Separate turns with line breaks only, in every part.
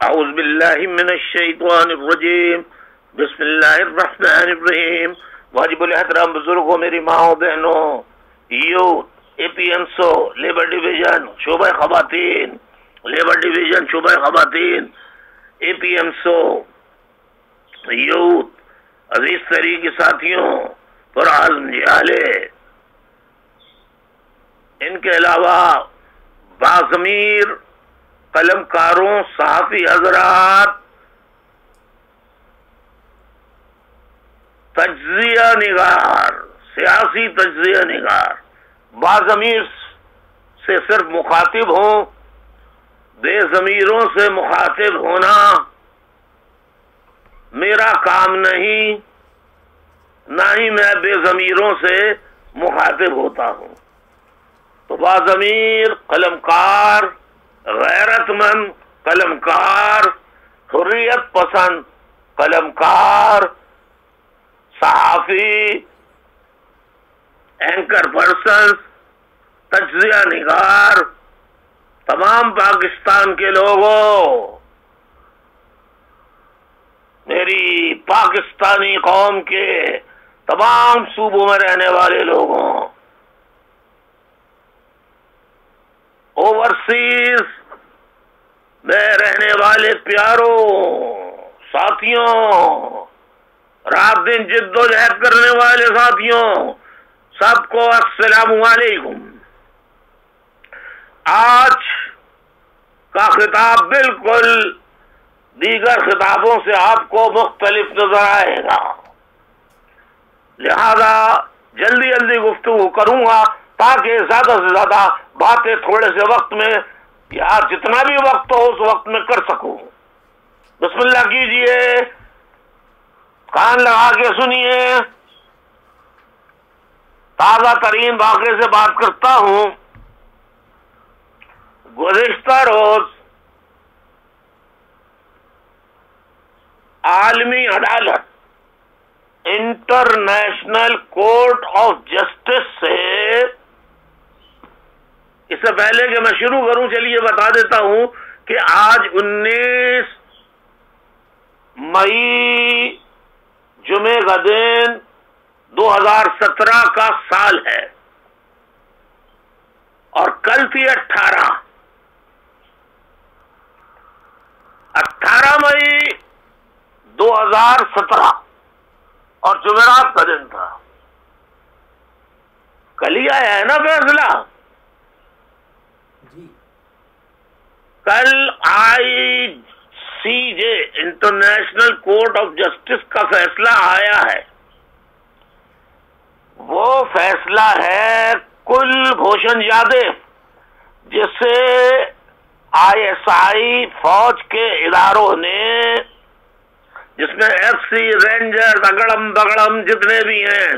اعوذ باللہ من الشیطان الرجیم، بسم اللہ الرحمن الرحیم۔ واجب الاحترام بزرگوں، میری ماں بہنوں، یوتھ، اے پی ایم سو لیبر ڈویژن شعبہ خواتین، لیبر ڈویژن شعبہ خواتین، اے پی ایم سو یوتھ، عزیز طریقے ساتھیوں، پرعزم جہالے، ان کے علاوہ باضمیر قلم کاروں، صحافی حضرات، تجزیہ نگار، سیاسی تجزیہ نگار، باضمیر سے صرف مخاطب ہوں، بے ضمیروں سے مخاطب ہونا میرا کام نہیں، نہ ہی میں بے ضمیروں سے مخاطب ہوتا ہوں۔ تو باضمیر قلم کار، غیرت مند قلم کار، حریت پسند قلم کار، صحافی، اینکر پرسن، تجزیہ نگار، تمام پاکستان کے لوگوں، میری پاکستانی قوم کے تمام صوبوں میں رہنے والے لوگوں، اوورسیز میں رہنے والے پیاروں، ساتھیوں، رات دن جد و جہد کرنے والے ساتھیوں، سب کو السلام علیکم۔ آج کا خطاب بالکل دیگر خطابوں سے آپ کو مختلف نظر آئے گا، لہذا جلدی گفتگو کروں گا تاکہ زیادہ سے زیادہ باتیں تھوڑے سے وقت میں، یا جتنا بھی وقت ہو اس وقت میں کر سکوں۔ بسم اللہ کیجئے، کان لگا کے سنیے۔ تازہ ترین واقعے سے بات کرتا ہوں۔ گزشتہ روز عالمی عدالت، انٹرنیشنل کورٹ آف جسٹس سے، اس سے پہلے کہ میں شروع کروں چلیے بتا دیتا ہوں کہ آج 19 مئی جمعے کا دن 2017 کا سال ہے، اور کل تھی 18 مئی 2017 اور جمعرات کا دن تھا۔ کل ہی آیا ہے نا فیصلہ؟ کل آئی سی جے، انٹرنیشنل کورٹ آف جسٹس کا فیصلہ آیا ہے۔ وہ فیصلہ ہے کلبھوشن یادو، جس سے آئی ایس آئی فوج کے اداروں نے، جس میں ایف سی، رینجر، اگڑم بگڑم جتنے بھی ہیں،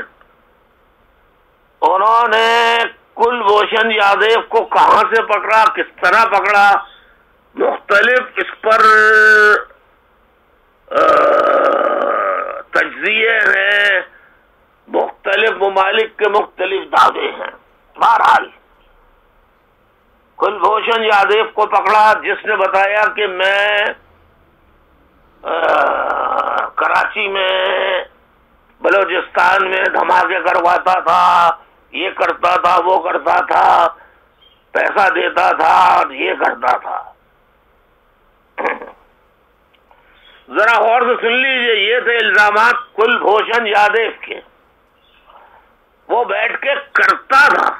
انہوں نے کلبھوشن یادو کو کہاں سے پکڑا، کس طرح پکڑا، مختلف اس پر تجزیے ہیں، مختلف ممالک کے مختلف دعوے ہیں۔ بہرحال کلبھوشن یادو کو پکڑا، جس نے بتایا کہ میں کراچی میں، بلوچستان میں دھماکے کرواتا تھا، یہ کرتا تھا، وہ کرتا تھا، پیسہ دیتا تھا، یہ کرتا تھا۔ ذرا غور سے سن لیجئے، یہ تھے الزامات کلبھوشن یادو کے۔ وہ بیٹھ کے کرتا تھا۔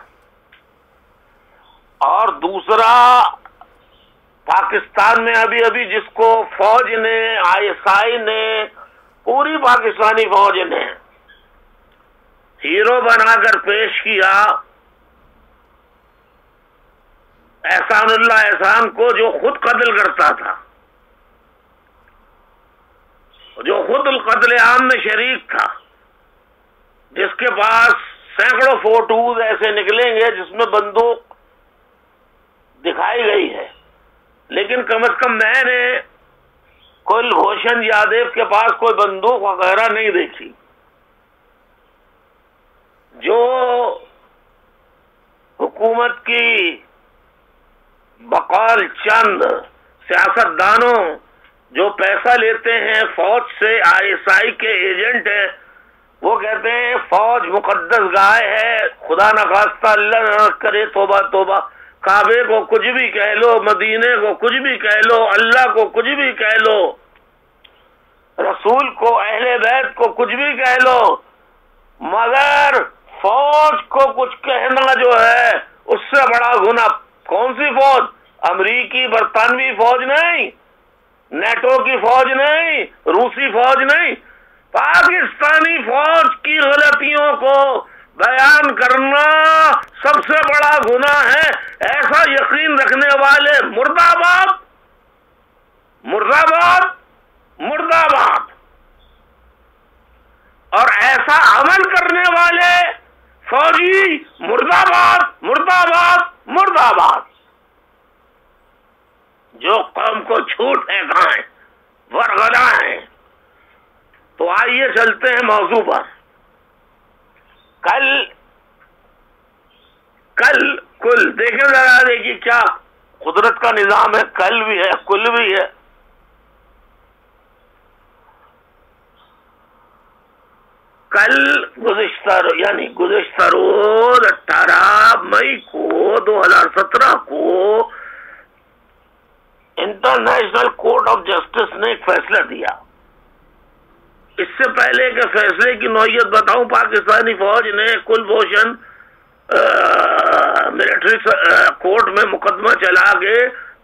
اور دوسرا، پاکستان میں ابھی جس کو فوج نے، آئی ایس آئی نے، پوری پاکستانی فوج نے ہیرو بنا کر پیش کیا، احسان اللہ احسان کو، جو خود قتل کرتا تھا، جو خود القتل عام میں شریک تھا، جس کے پاس سینکڑوں فوٹوز ایسے نکلیں گے جس میں بندوق دکھائی گئی ہے، لیکن کم از کم میں نے کلبھوشن یادو کے پاس کوئی بندوق وغیرہ نہیں دیکھی۔ جو حکومت کی بقول چند سیاست دانوں جو پیسہ لیتے ہیں فوج سے، ISI کے ایجنٹ ہیں، وہ کہتے ہیں فوج مقدس گائے ہے، خدا نخواستہ اللہ نہ کرے، توبہ توبہ، کعبے کو کچھ بھی کہہ لو، مدینے کو کچھ بھی کہہ لو، اللہ کو کچھ بھی کہہ لو، رسول کو، اہل بیت کو کچھ بھی کہہ لو، مگر فوج کو کچھ کہنا جو ہے اس سے بڑا گناہ۔ کون سی فوج؟ امریکی برطانوی فوج نہیں، نیٹو کی فوج نہیں، روسی فوج نہیں، پاکستانی فوج کی غلطیوں کو بیان کرنا سب سے بڑا گناہ ہے۔ ایسا یقین رکھنے والے مرد آباد، مرد آباد، مرد آباد، اور ایسا عمل کرنے والے فوجی مرد آباد، مرد آباد، مرد آباد۔ جو قوم کو جھوٹ پھینکائیں، ورغلائیں۔ تو آئیے چلتے ہیں موضوع پر۔ کل دیکھیں ذرا، دیکھیے کیا قدرت کا نظام ہے، کل بھی ہے کل بھی ہے۔ کل گزشتہ روز 18 مئی کو 2017 کو انٹرنیشنل کورٹ آف جسٹس نے ایک فیصلہ دیا۔ اس سے پہلے کہ فیصلے کی نوعیت بتاؤں، پاکستانی فوج نے کلبھوشن ملٹری کورٹ میں مقدمہ چلا کے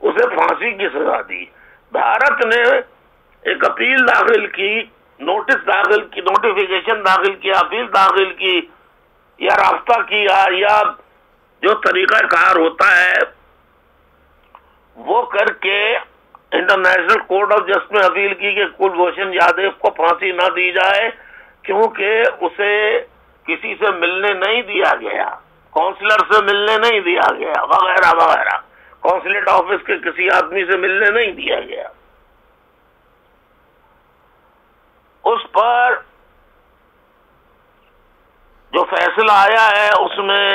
اسے پھانسی کی سزا دی۔ بھارت نے ایک اپیل داخل کی، نوٹیفیکیشن داخل کیا، اپیل داخل کی، یا رابطہ کیا، یا جو طریقہ کار ہوتا ہے وہ کر کے انٹرنیشنل کورٹ آف جسٹس میں اپیل کی کہ کلبھوشن یادو کو پھانسی نہ دی جائے، کیونکہ اسے کسی سے ملنے نہیں دیا گیا، کونسلر سے ملنے نہیں دیا گیا، وغیرہ وغیرہ، کونسلیٹ آفس کے کسی آدمی سے ملنے نہیں دیا گیا۔ اس پر جو فیصلہ آیا ہے اس میں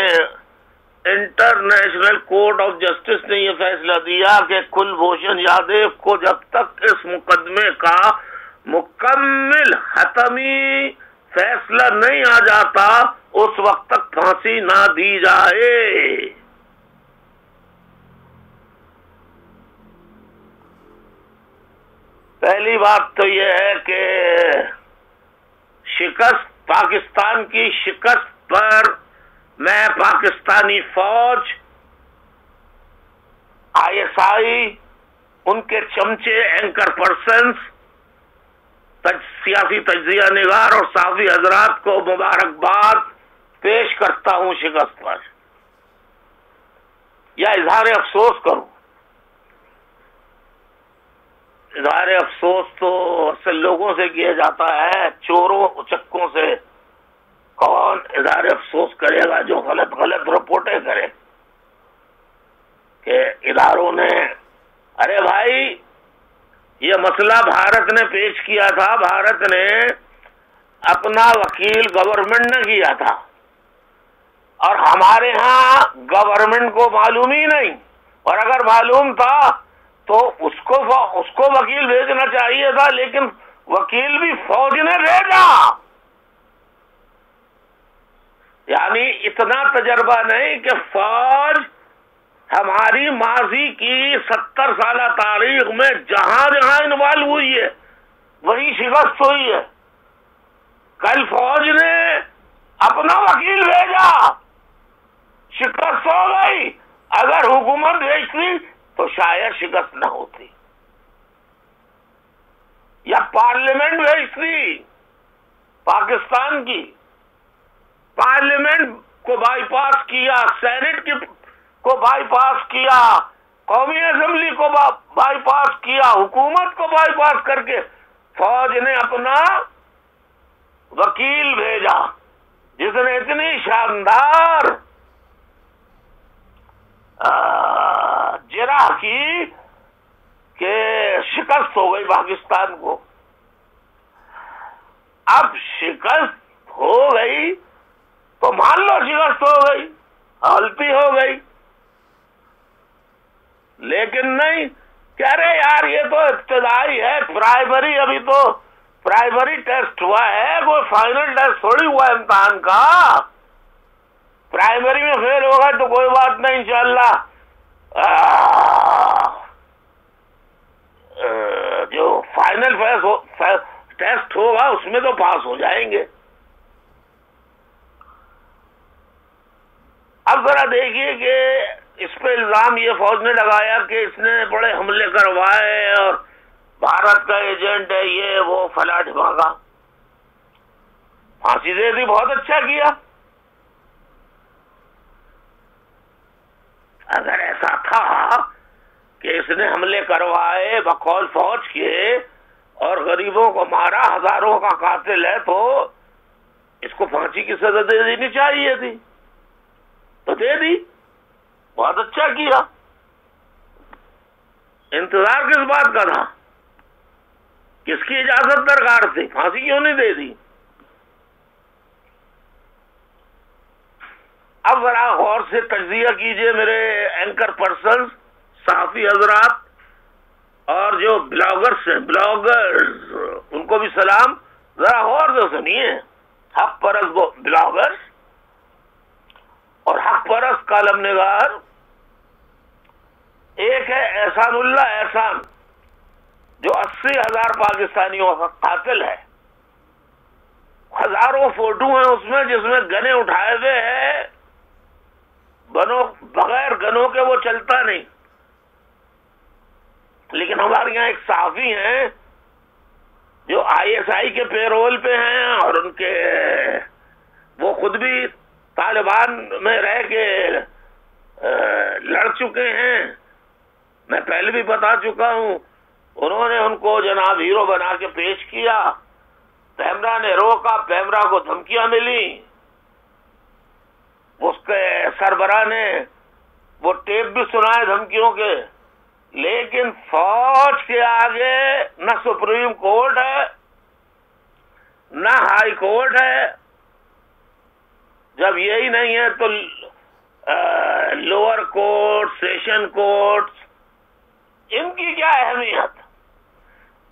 انٹرنیشنل کورٹ آف جسٹس نے یہ فیصلہ دیا کہ کلبھوشن یادو کو جب تک اس مقدمے کا مکمل حتمی فیصلہ نہیں آ جاتا اس وقت تک پھانسی نہ دی جائے۔ پہلی بات تو یہ ہے کہ پاکستان کی شکست پر میں پاکستانی فوج، ISI، ان کے چمچے، اینکر پرسنز، سیاسی تجزیہ نگار اور صحافی حضرات کو مبارکباد پیش کرتا ہوں شکست پر، یا اظہار افسوس کروں۔ اظہار افسوس تو اصل لوگوں سے کیا جاتا ہے، چوروں اچکوں سے۔ کون اظہار افسوس کرے گا جو غلط رپورٹیں کرے کہ اداروں نے، ارے بھائی یہ مسئلہ بھارت نے پیش کیا تھا، بھارت نے اپنا وکیل گورنمنٹ نے کیا تھا، اور ہمارے ہاں گورنمنٹ کو معلوم ہی نہیں، اور اگر معلوم تھا تو اس کو وکیل بھیجنا چاہیے تھا، لیکن وکیل بھی فوج نے بھیجا۔ یعنی اتنا تجربہ نہیں کہ فوج ہماری ماضی کی 70 سالہ تاریخ میں جہاں جہاں انوالو ہوئی ہے وہی شکست ہوئی ہے۔ کل فوج نے اپنا وکیل بھیجا، شکست ہو گئی۔ اگر حکومت بھیجتی تو شاید شکست نہ ہوتی، یا پارلیمنٹ بھیجتی پاکستان کی، پارلیمنٹ کو بائی پاس کیا، سینٹ کو بائی پاس کیا، قومی اسمبلی کو بائی پاس کیا، حکومت کو بائی پاس کر کے فوج نے اپنا وکیل بھیجا، جس نے اتنی شاندار جرح کی کہ شکست ہو گئی پاکستان کو۔ اب شکست ہو گئی تو مان لو شکست ہو گئی، غلطی ہو گئی، لیکن نہیں، کہہ رہے یار یہ تو ابتدائی ہے، پرائمری، ابھی تو پرائمری ٹیسٹ ہوا ہے، کوئی فائنل ٹیسٹ تھوڑی ہوا امتحان کا. پرائمری میں فیل ہوگا تو کوئی بات نہیں، انشاءاللہ جو فائنل ٹیسٹ ہوگا اس میں تو پاس ہو جائیں گے. اب ذرا دیکھیے کہ اس پہ الزام یہ فوج نے لگایا کہ اس نے بڑے حملے کروائے اور بھارت کا ایجنٹ ہے، یہ وہ فلاں ڈھماکا. پھانسی دے دی، بہت اچھا کیا. اگر ایسا تھا کہ اس نے حملے کروائے بقول فوج کے اور غریبوں کو مارا، ہزاروں کا قاتل ہے، تو اس کو پھانسی کی سزا دے دینی چاہیے تھی، تو دے دی، بہت اچھا کیا. انتظار کس بات کا تھا؟ کس کی اجازت درکار تھی؟ پھانسی کیوں نہیں دے دی؟ اب ذرا غور سے تجزیہ کیجئے میرے اینکر پرسنز، صحافی حضرات، اور جو بلاگرز ہیں، بلاگرز، ان کو بھی سلام. ذرا غور سے سنیے. حق پرست بلاگرز اور حق پرست کالم نگار. ایک ہے احسان اللہ احسان جو 80,000 پاکستانیوں کا قاتل ہے. ہزاروں فوٹو ہیں اس میں جس میں گنے اٹھائے ہوئے ہیں، بغیر گنوں کے وہ چلتا نہیں. لیکن ہمارے یہاں ایک صحافی ہیں جو ISI کے پیرول پہ ہیں، اور ان کے وہ خود بھی طالبان میں رہ کے لڑ چکے ہیں، میں پہلے بھی بتا چکا ہوں. انہوں نے ان کو جناب ہیرو بنا کے پیش کیا، پیمرا نے روکا، پیمرا کو دھمکیاں ملی، اس کے سربراہ نے وہ ٹیپ بھی سنائے دھمکیوں کے. لیکن فوج کے آگے نہ سپریم کورٹ ہے نہ ہائی کورٹ ہے. جب یہی نہیں ہے تو لوور کورٹ، سیشن کورٹ، ان کی کیا اہمیت؟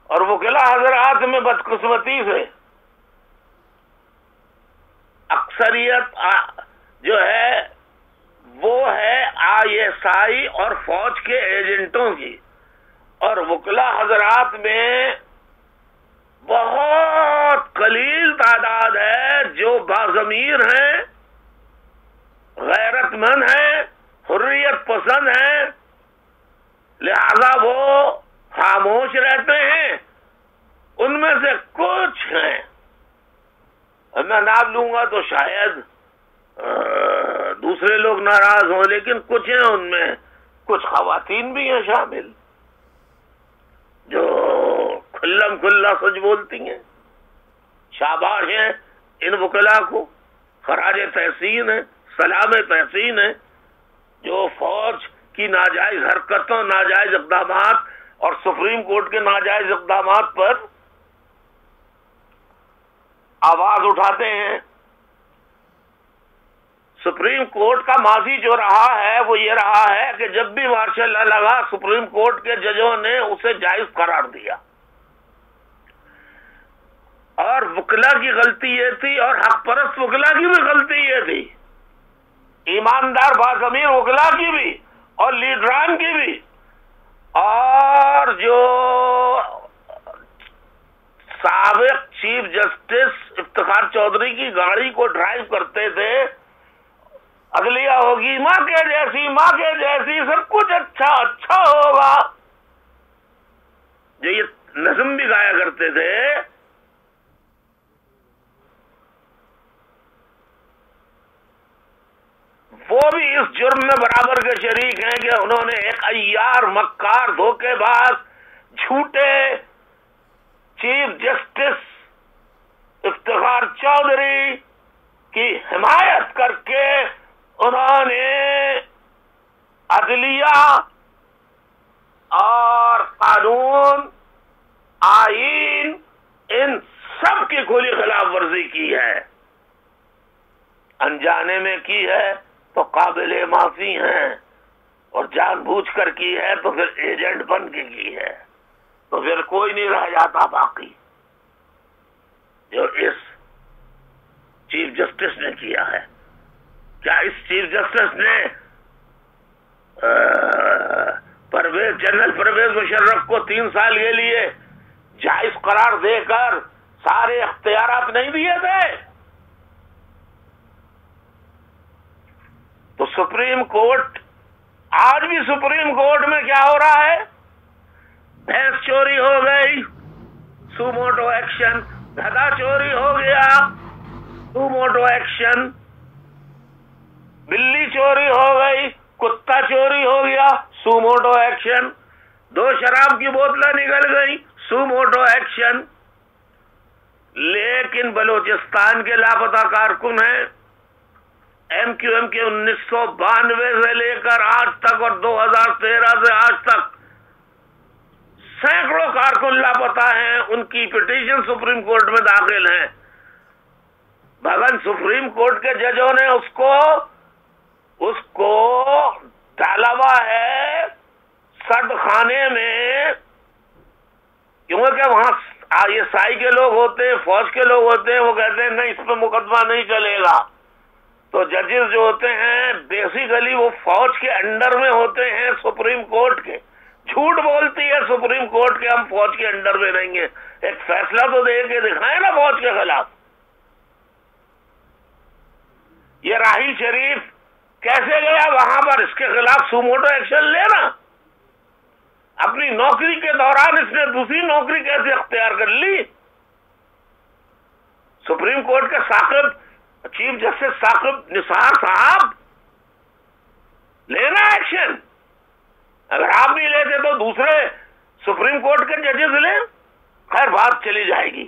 اور وکلا حضرات میں بدقسمتی سے اکثریت جو ہے وہ ہے ISI اور فوج کے ایجنٹوں کی، اور وکلا حضرات میں بہت قلیل تعداد ہے جو باضمیر ہیں، غیرت مند ہیں، حریت پسند ہیں، لہذا وہ خاموش رہتے ہیں. ان میں سے کچھ ہیں، میں نام لوں گا تو شاید دوسرے لوگ ناراض ہوں، لیکن کچھ ہیں، ان میں کچھ خواتین بھی ہیں شامل جو کھلم کھلا سچ بولتی ہیں. شاباش ہیں ان وکلا کو، خراج تحسین ہے، سلام تحسین ہے، جو فوج کی ناجائز حرکتوں، ناجائز اقدامات اور سپریم کورٹ کے ناجائز اقدامات پر آواز اٹھاتے ہیں. سپریم کورٹ کا ماضی جو رہا ہے وہ یہ رہا ہے کہ جب بھی مارشل لا لگا سپریم کورٹ کے ججوں نے اسے جائز قرار دیا، اور وکلا کی غلطی یہ تھی اور حق پرست وکلا کی بھی غلطی یہ تھی، ایماندار باضمیر وکلا کی بھی اور لیڈران کی بھی. اور جو سابق چیف جسٹس افتخار چودھری کی گاڑی کو ڈرائیو کرتے تھے، عدلیہ ہوگی ماں کے جیسی، ماں کے جیسی، سب کچھ اچھا اچھا ہوگا، جو یہ نظم بھی گایا کرتے تھے، وہ بھی اس جرم میں برابر کے شریک ہیں کہ انہوں نے ایک عیار، مکار، دھوکے باز، جھوٹے چیف جسٹس افتخار چودھری کی حمایت کر کے انہوں نے عدلیہ اور قانون، آئین، ان سب کی کھلی خلاف ورزی کی ہے. انجانے میں کی ہے تو قابل معافی ہیں، اور جان بوجھ کر کی ہے تو پھر ایجنٹ بن کے کی ہے، تو پھر کوئی نہیں رہ جاتا باقی جو اس چیف جسٹس نے کیا ہے۔ کیا اس چیف جسٹس نے جنرل پرویز مشرف کو 3 سال کے لیے جائز قرار دے کر سارے اختیارات نہیں دیے تھے؟ تو سپریم کورٹ، آج بھی سپریم کورٹ میں کیا ہو رہا ہے؟ بھینس چوری ہو گئی، سو موٹو ایکشن، گدھا چوری ہو گیا، سو موٹو ایکشن، بلی چوری ہو گئی، کتا چوری ہو گیا، سو موٹو ایکشن، 2 شراب کی بوتلیں نکل گئی، سو موٹو ایکشن۔ لیکن بلوچستان کے لاپتہ کارکن ہیں، ایم کیو ایم کے 1992 سے لے کر آج تک اور 2013 سے آج تک سینکڑوں کارکن لاپتہ ہیں، ان کی پٹیشن سپریم کورٹ میں داخل ہیں، مگر سپریم کورٹ کے ججوں نے اس کو ڈالا ہوا ہے سرد خانے میں، کیونکہ وہاں یہ سائی کے لوگ ہوتے ہیں، فوج کے لوگ ہوتے ہیں، وہ کہتے ہیں نہیں اس پہ مقدمہ نہیں چلے گا۔ تو ججز جو ہوتے ہیں بیسیکلی وہ فوج کے انڈر میں ہوتے ہیں، سپریم کورٹ کے۔ جھوٹ بولتی ہے سپریم کورٹ کے ہم فوج کے انڈر میں رہیں گے، ایک فیصلہ تو دے کے دکھائیں نا فوج کے خلاف۔ یہ راہیل شریف کیسے گیا وہاں پر؟ اس کے خلاف سو موٹو ایکشن لینا۔ اپنی نوکری کے دوران اس نے دوسری نوکری کیسے اختیار کر لی؟ سپریم کورٹ کے ثاقب چیف جسٹس ثاقب نثار صاحب، لینا ایکشن۔ اگر آپ نہیں لیتے تو دوسرے سپریم کورٹ کے ججز لیں، خیر بات چلی جائے گی،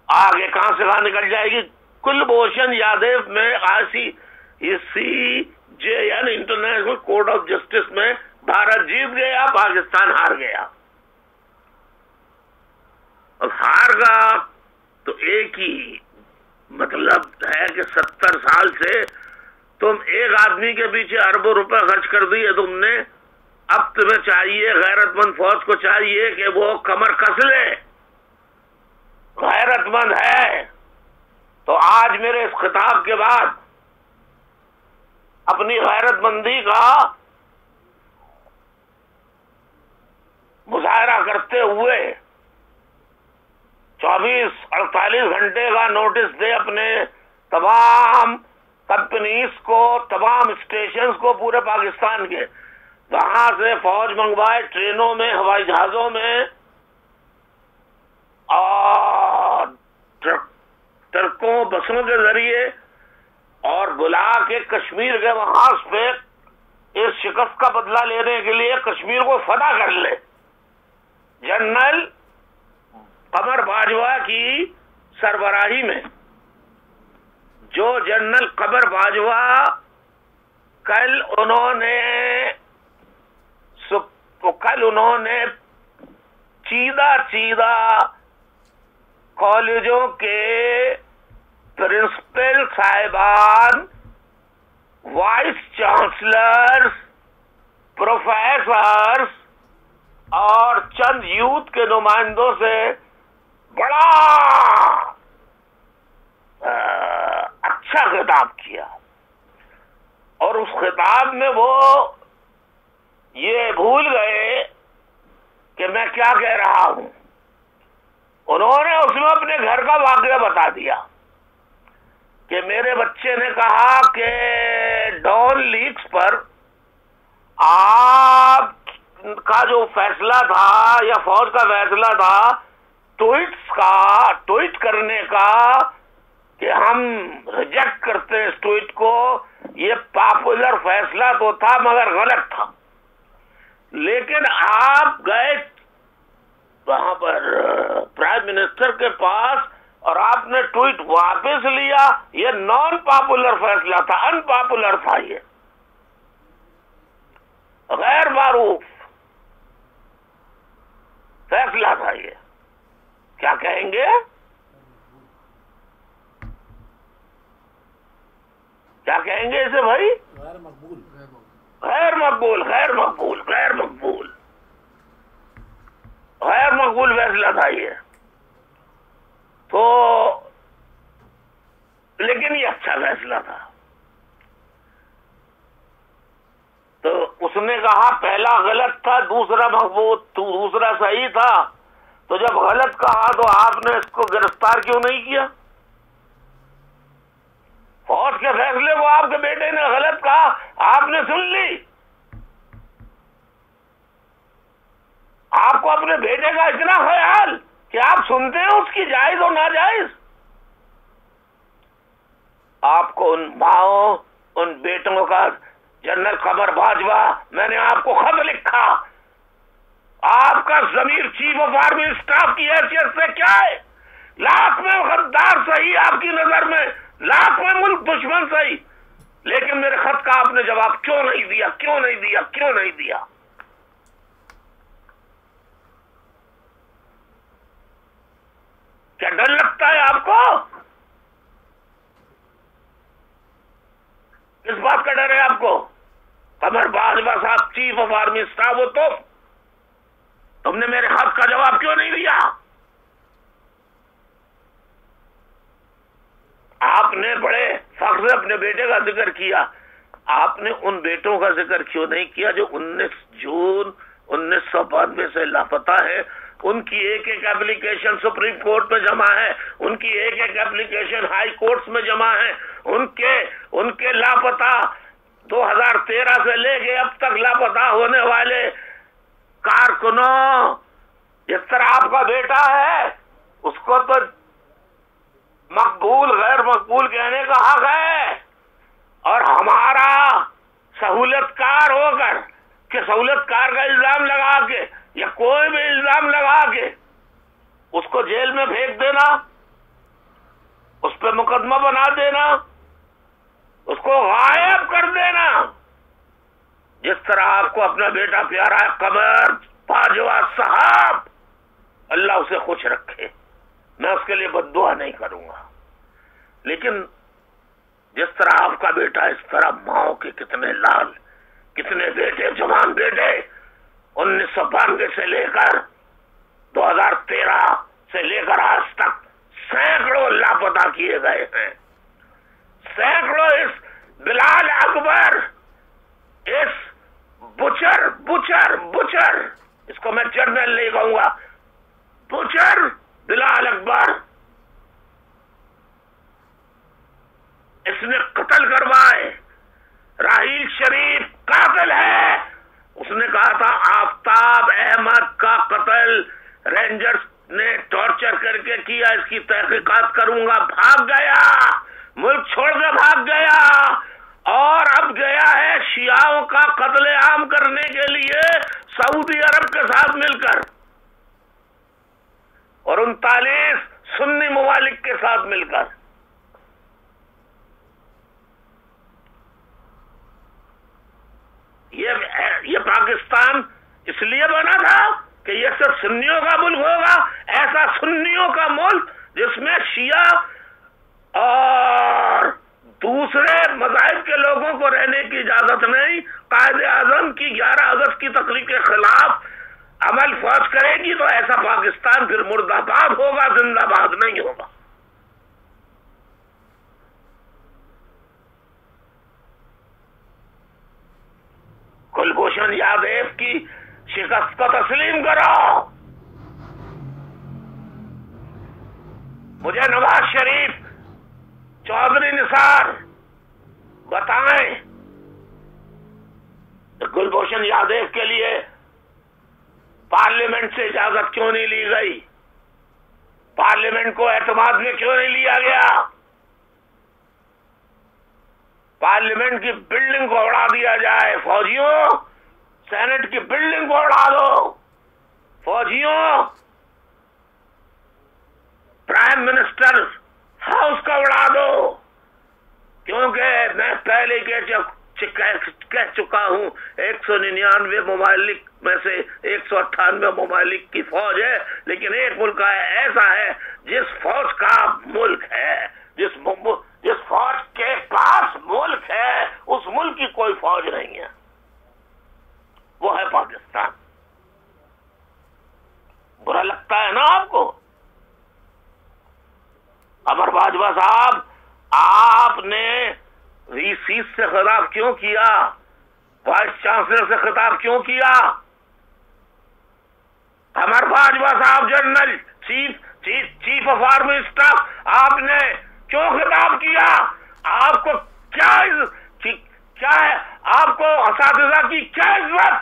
آگے کہاں سے کہاں نکل جائے گی۔ کلبھوشن یادو میں ICJ international court of justice میں بھارت جیت گیا، پاکستان ہار گیا۔ اب ہار کا تو ایک ہی مطلب ہے کہ 70 سال سے تم ایک آدمی کے پیچھے اربوں روپے خرچ کر دیے تم نے، اب تمہیں چاہیے، غیرت مند فوج کو چاہیے کہ وہ کمر کس لے، غیرت مند ہے تو آج میرے اس خطاب کے بعد اپنی غیرت مندی کا مظاہرہ کرتے ہوئے 24-48 گھنٹے کا نوٹس دے اپنے تمام کمپنیز کو، تمام اسٹیشنز کو پورے پاکستان کے، وہاں سے فوج منگوائے، ٹرینوں میں، ہوائی جہازوں میں اور ٹرکوں بسوں کے ذریعے، اور بلا کے کشمیر کے محاذ پہ اس شکست کا بدلہ لینے کے لیے کشمیر کو فتح کر لے۔ جنرل قمر باجوہ کی سربراہی میں، جو جنرل قمر باجوہ کل انہوں نے چیدہ کالجوں کے پرنسپل صاحبان، وائس چانسلرز، پروفیسرز اور چند یوتھ کے نمائندوں سے بڑا اچھا خطاب کیا، اور اس خطاب میں وہ یہ بھول گئے کہ میں کیا کہہ رہا ہوں۔ انہوں نے اس میں اپنے گھر کا واقعہ بتا دیا کہ میرے بچے نے کہا کہ ڈان لیکس پر آپ کا جو فیصلہ تھا یا فوج کا فیصلہ تھا ٹویٹ کرنے کا کہ ہم ریجیکٹ کرتے ہیں اس ٹویٹ کو، یہ پاپولر فیصلہ تو تھا مگر غلط تھا، لیکن آپ گئے وہاں پر پرائم منسٹر کے پاس اور آپ نے ٹویٹ واپس لیا، یہ نان پاپولر فیصلہ تھا، ان پاپولر تھا، یہ غیر معروف فیصلہ تھا۔ یہ کیا کہیں گے؟ کیا کہیں گے اسے بھائی؟ غیر مقبول مقبول، غیر مقبول، غیر مقبول، غیر مقبول فیصلہ تھا یہ. تو لیکن یہ اچھا فیصلہ تھا. تو اس نے کہا پہلا غلط تھا، دوسرا مقبول، دوسرا صحیح تھا. تو جب غلط کہا تو آپ نے اس کو گرفتار کیوں نہیں کیا؟ فوج کے فیصلے کو آپ کے بیٹے نے غلط کہا، آپ نے سن لی. آپ کو اپنے بیٹے کا اتنا خیال کہ آپ سنتے ہیں اس کی جائز اور ناجائز. آپ کو ان ماؤں، ان بیٹوں کا، جنرل قمر باجوہ، میں نے آپ کو خط لکھا. آپ کا ضمیر چیف آف آرمی اسٹاف کی حیثیت سے کیا ہے؟ لاکھ میں غدار صحیح آپ کی نظر میں، لاکھ میں ملک دشمن صحیح، لیکن میرے خط کا آپ نے جواب کیوں نہیں دیا؟ کیوں نہیں دیا؟ کیوں نہیں دیا؟ کیا ڈر لگتا ہے آپ کو؟ کس بات کا ڈر ہے آپ کو؟ قمر باجوہ صاحب چیف آف آرمی اسٹاف ہو، تم نے میرے خط کا جواب کیوں نہیں دیا؟ آپ نے بڑے فخر سے اپنے بیٹے کا ذکر کیا، آپ نے ان بیٹوں کا ذکر کیوں نہیں کیا جو 19 جون 1992 سے لاپتہ ہے؟ ان کی ایک ایک اپلیکیشن سپریم کورٹ میں جمع ہے، ان کی ایک ایک اپلیکیشن ہائی کورٹس میں جمع ہے. ان کے لاپتہ 2013 سے لے کے اب تک لاپتہ ہونے والے کارکنوں، جس طرح آپ کا بیٹا ہے اس کو تو مقبول غیر مقبول کہنے کا حق ہے، اور ہمارا سہولت کار ہو کر کہ سہولت کار کا الزام لگا کے یا کوئی بھی الزام لگا کے اس کو جیل میں پھینک دینا، اس پہ مقدمہ بنا دینا، اس کو غائب کر دینا. جس طرح آپ کو اپنا بیٹا پیارا ہے قمر باجوہ صاحب، اللہ اسے خوش رکھے، میں اس کے لیے بد دعا نہیں کروں گا. لیکن جس طرح آپ کا بیٹا، اس طرح ماؤں کے کتنے لال، کتنے بیٹے، جوان بیٹے 1992 سے لے کر 2013 سے لے کر آج تک سینکڑوں لاپتہ کیے گئے ہیں. سینکڑوں. اس بلال اکبر، اس بچر اس کو میں جنرل نہیں کہوں گا، بچر بلال اکبر، اس نے قتل کروائے. راحیل شریف قاتل ہے. اس نے کہا تھا آفتاب احمد کا قتل رینجرز نے ٹارچر کر کے کیا، اس کی تحقیقات کروں گا. بھاگ گیا، ملک چھوڑ کے بھاگ گیا، اور اب گیا ہے شیعوں کا قتل عام کرنے کے لیے سعودی عرب کے ساتھ مل کر، اور 39 سنی ممالک کے ساتھ مل کر. یہ پاکستان اس لیے بنا تھا کہ یہ صرف سنیوں کا ملک ہوگا، ایسا سنیوں کا ملک جس میں شیعہ اور دوسرے مذاہب کے لوگوں کو رہنے کی اجازت نہیں. قائد اعظم کی 11 اگست کی تقریر کے خلاف عمل فوج کرے گی تو ایسا پاکستان پھر مرد آباد ہوگا، زندہ باد نہیں ہوگا. کلبھوشن یادیو کی شکست کو تسلیم کرو. مجھے نواز شریف، چودھری نثار بتائیں کہ کلبھوشن یادیو کے لیے پارلیمنٹ سے اجازت کیوں نہیں لی گئی؟ پارلیمنٹ کو اعتماد میں کیوں نہیں لیا گیا؟ پارلیمنٹ کی بلڈنگ کو اڑا دیا جائے. فوجیوں، سینٹ کی بلڈنگ کو اڑا دو. فوجیوں، پرائم منسٹر ہاؤس کا اڑا دو. کیونکہ میں پہلے کہہ چکا ہوں 199 ممالک میں سے 198 ممالک کی فوج ہے، لیکن ایک ملک ایسا ہے جس فوج کا ملک ہے، جس فوج کے پاس ملک ہے، اس ملک کی کوئی فوج نہیں ہے. رئیس سے خطاب کیوں کیا؟ وائس چانسلر سے خطاب کیوں کیا؟ قمر باجوہ صاحب general chief of army staff آپ نے کیوں خطاب کیا؟ آپ کو کیا ہے؟ آپ کو اساتذہ کی کیا عزت؟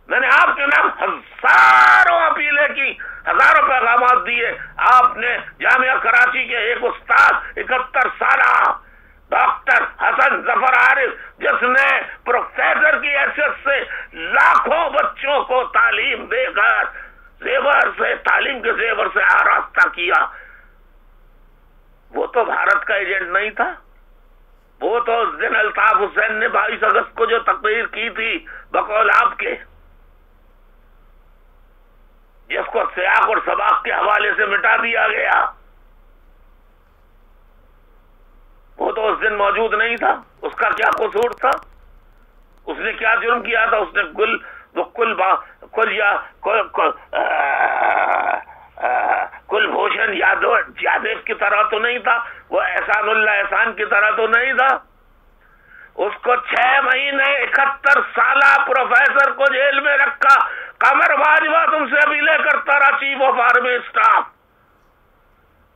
میں نے آپ کے نام ہزاروں اپیلیں کی، ہزاروں پیغامات دیے. آپ نے جامعہ کراچی کے ایک استاد 71 سالہ ڈاکٹر حسن ظفر عارف، جس نے پروفیسر کی حیثیت سے لاکھوں بچوں کو تعلیم دے کر تعلیم کے زیور سے آراستہ کیا، وہ تو بھارت کا ایجنٹ نہیں تھا. وہ تو اس دن الطاف حسین نے 22 اگست کو جو تقریر کی تھی بقول آپ کے، جس کو سیاق اور سباق کے حوالے سے مٹا دیا گیا، وہ تو اس دن موجود نہیں تھا. اس کا کیا قصور تھا؟ اس نے کیا جرم کیا تھا؟ اس نے کل بھوشن یادو کی طرح تو نہیں تھا، وہ احسان اللہ احسان کی طرح تو نہیں تھا. اس کو 6 مہینے 71 سالہ پروفیسر کو جیل میں رکھا. قمر باجوہ تم سے اپیلیں کرتا رہا، چیف آف آرمی اسٹاف.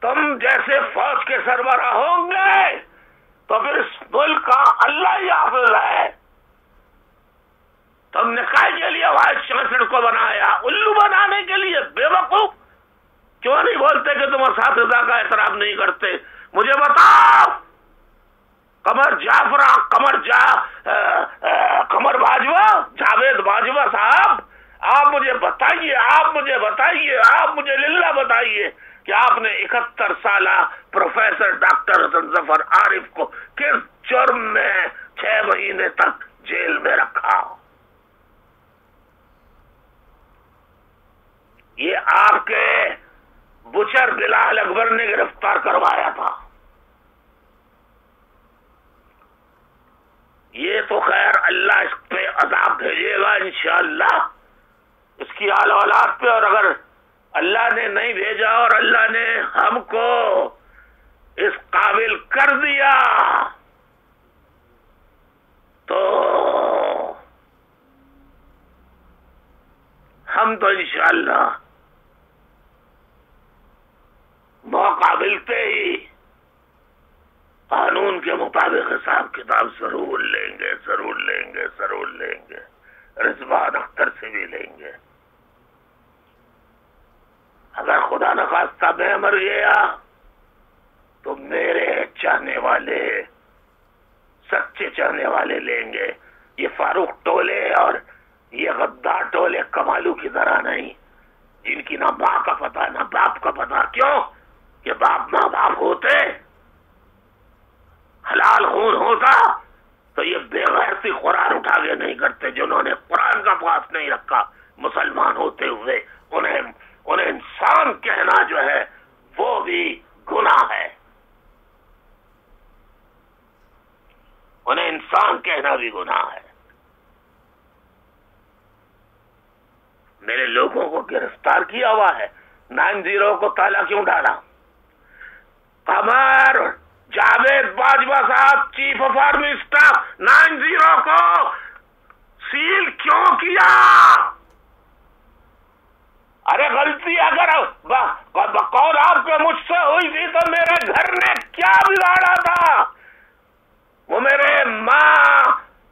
تم جیسے فوج کے سربراہ ہوں گے تو پھر اس ملک کا اللہ ہی حافظ ہے. تم نے کائے کے لیے وائس چانسلر کو بنایا؟ الو بنانے کے لیے. بے وقوف، کیوں نہیں بولتے کہ تم اساتذہ کا احترام نہیں کرتے؟ مجھے بتاؤ، قمر باجوہ، جاوید باجوہ صاحب، آپ مجھے للہ بتائیے کہ آپ نے 71 سالہ پروفیسر ڈاکٹر حسن ظفر عارف کو کس جرم میں 6 مہینے تک جیل میں رکھا؟ یہ آپ کے بچر بلال اکبر نے گرفتار کروایا تھا. یہ تو خیر اللہ اس پہ عذاب بھیجے گا انشاءاللہ، اس کی آل اولاد پہ. اور اگر اللہ نے نہیں بھیجا اور اللہ نے ہم کو اس قابل کر دیا تو ہم تو انشاءاللہ موقع ملتے ہی قانون کے مطابق حساب کتاب ضرور لیں گے. رضوان اختر سے بھی لیں گے. اگر خدا نخواستہ میں مر گیا تو میرے چاہنے والے، سچے چاہنے والے لیں گے. یہ فاروق ٹولے اور یہ غدار ٹولے کمالو کی طرح نہیں، جن کی نہ ماں کا پتہ نہ باپ کا پتہ. کیوں کہ باپ ماں باپ ہوتے، حلال خون ہوتا تو یہ بے غیرتی قرآن اٹھا کے نہیں کرتے. جنہوں نے قرآن کا پاس نہیں رکھا مسلمان ہوتے ہوئے، انہیں انسان کہنا جو ہے وہ بھی گناہ ہے. انہیں انسان کہنا بھی گناہ ہے. میرے لوگوں کو گرفتار کیا ہوا ہے. 90 کو تالا کیوں ڈالا؟ قمر جاوید باجوہ صاحب چیف آف آرمی اسٹاف 90 کو سیل کیوں کیا؟ ارے غلطی اگر بقول آپ کے مجھ سے ہوئی تھی تو میرے گھر نے کیا بگاڑا تھا؟ وہ میرے ماں،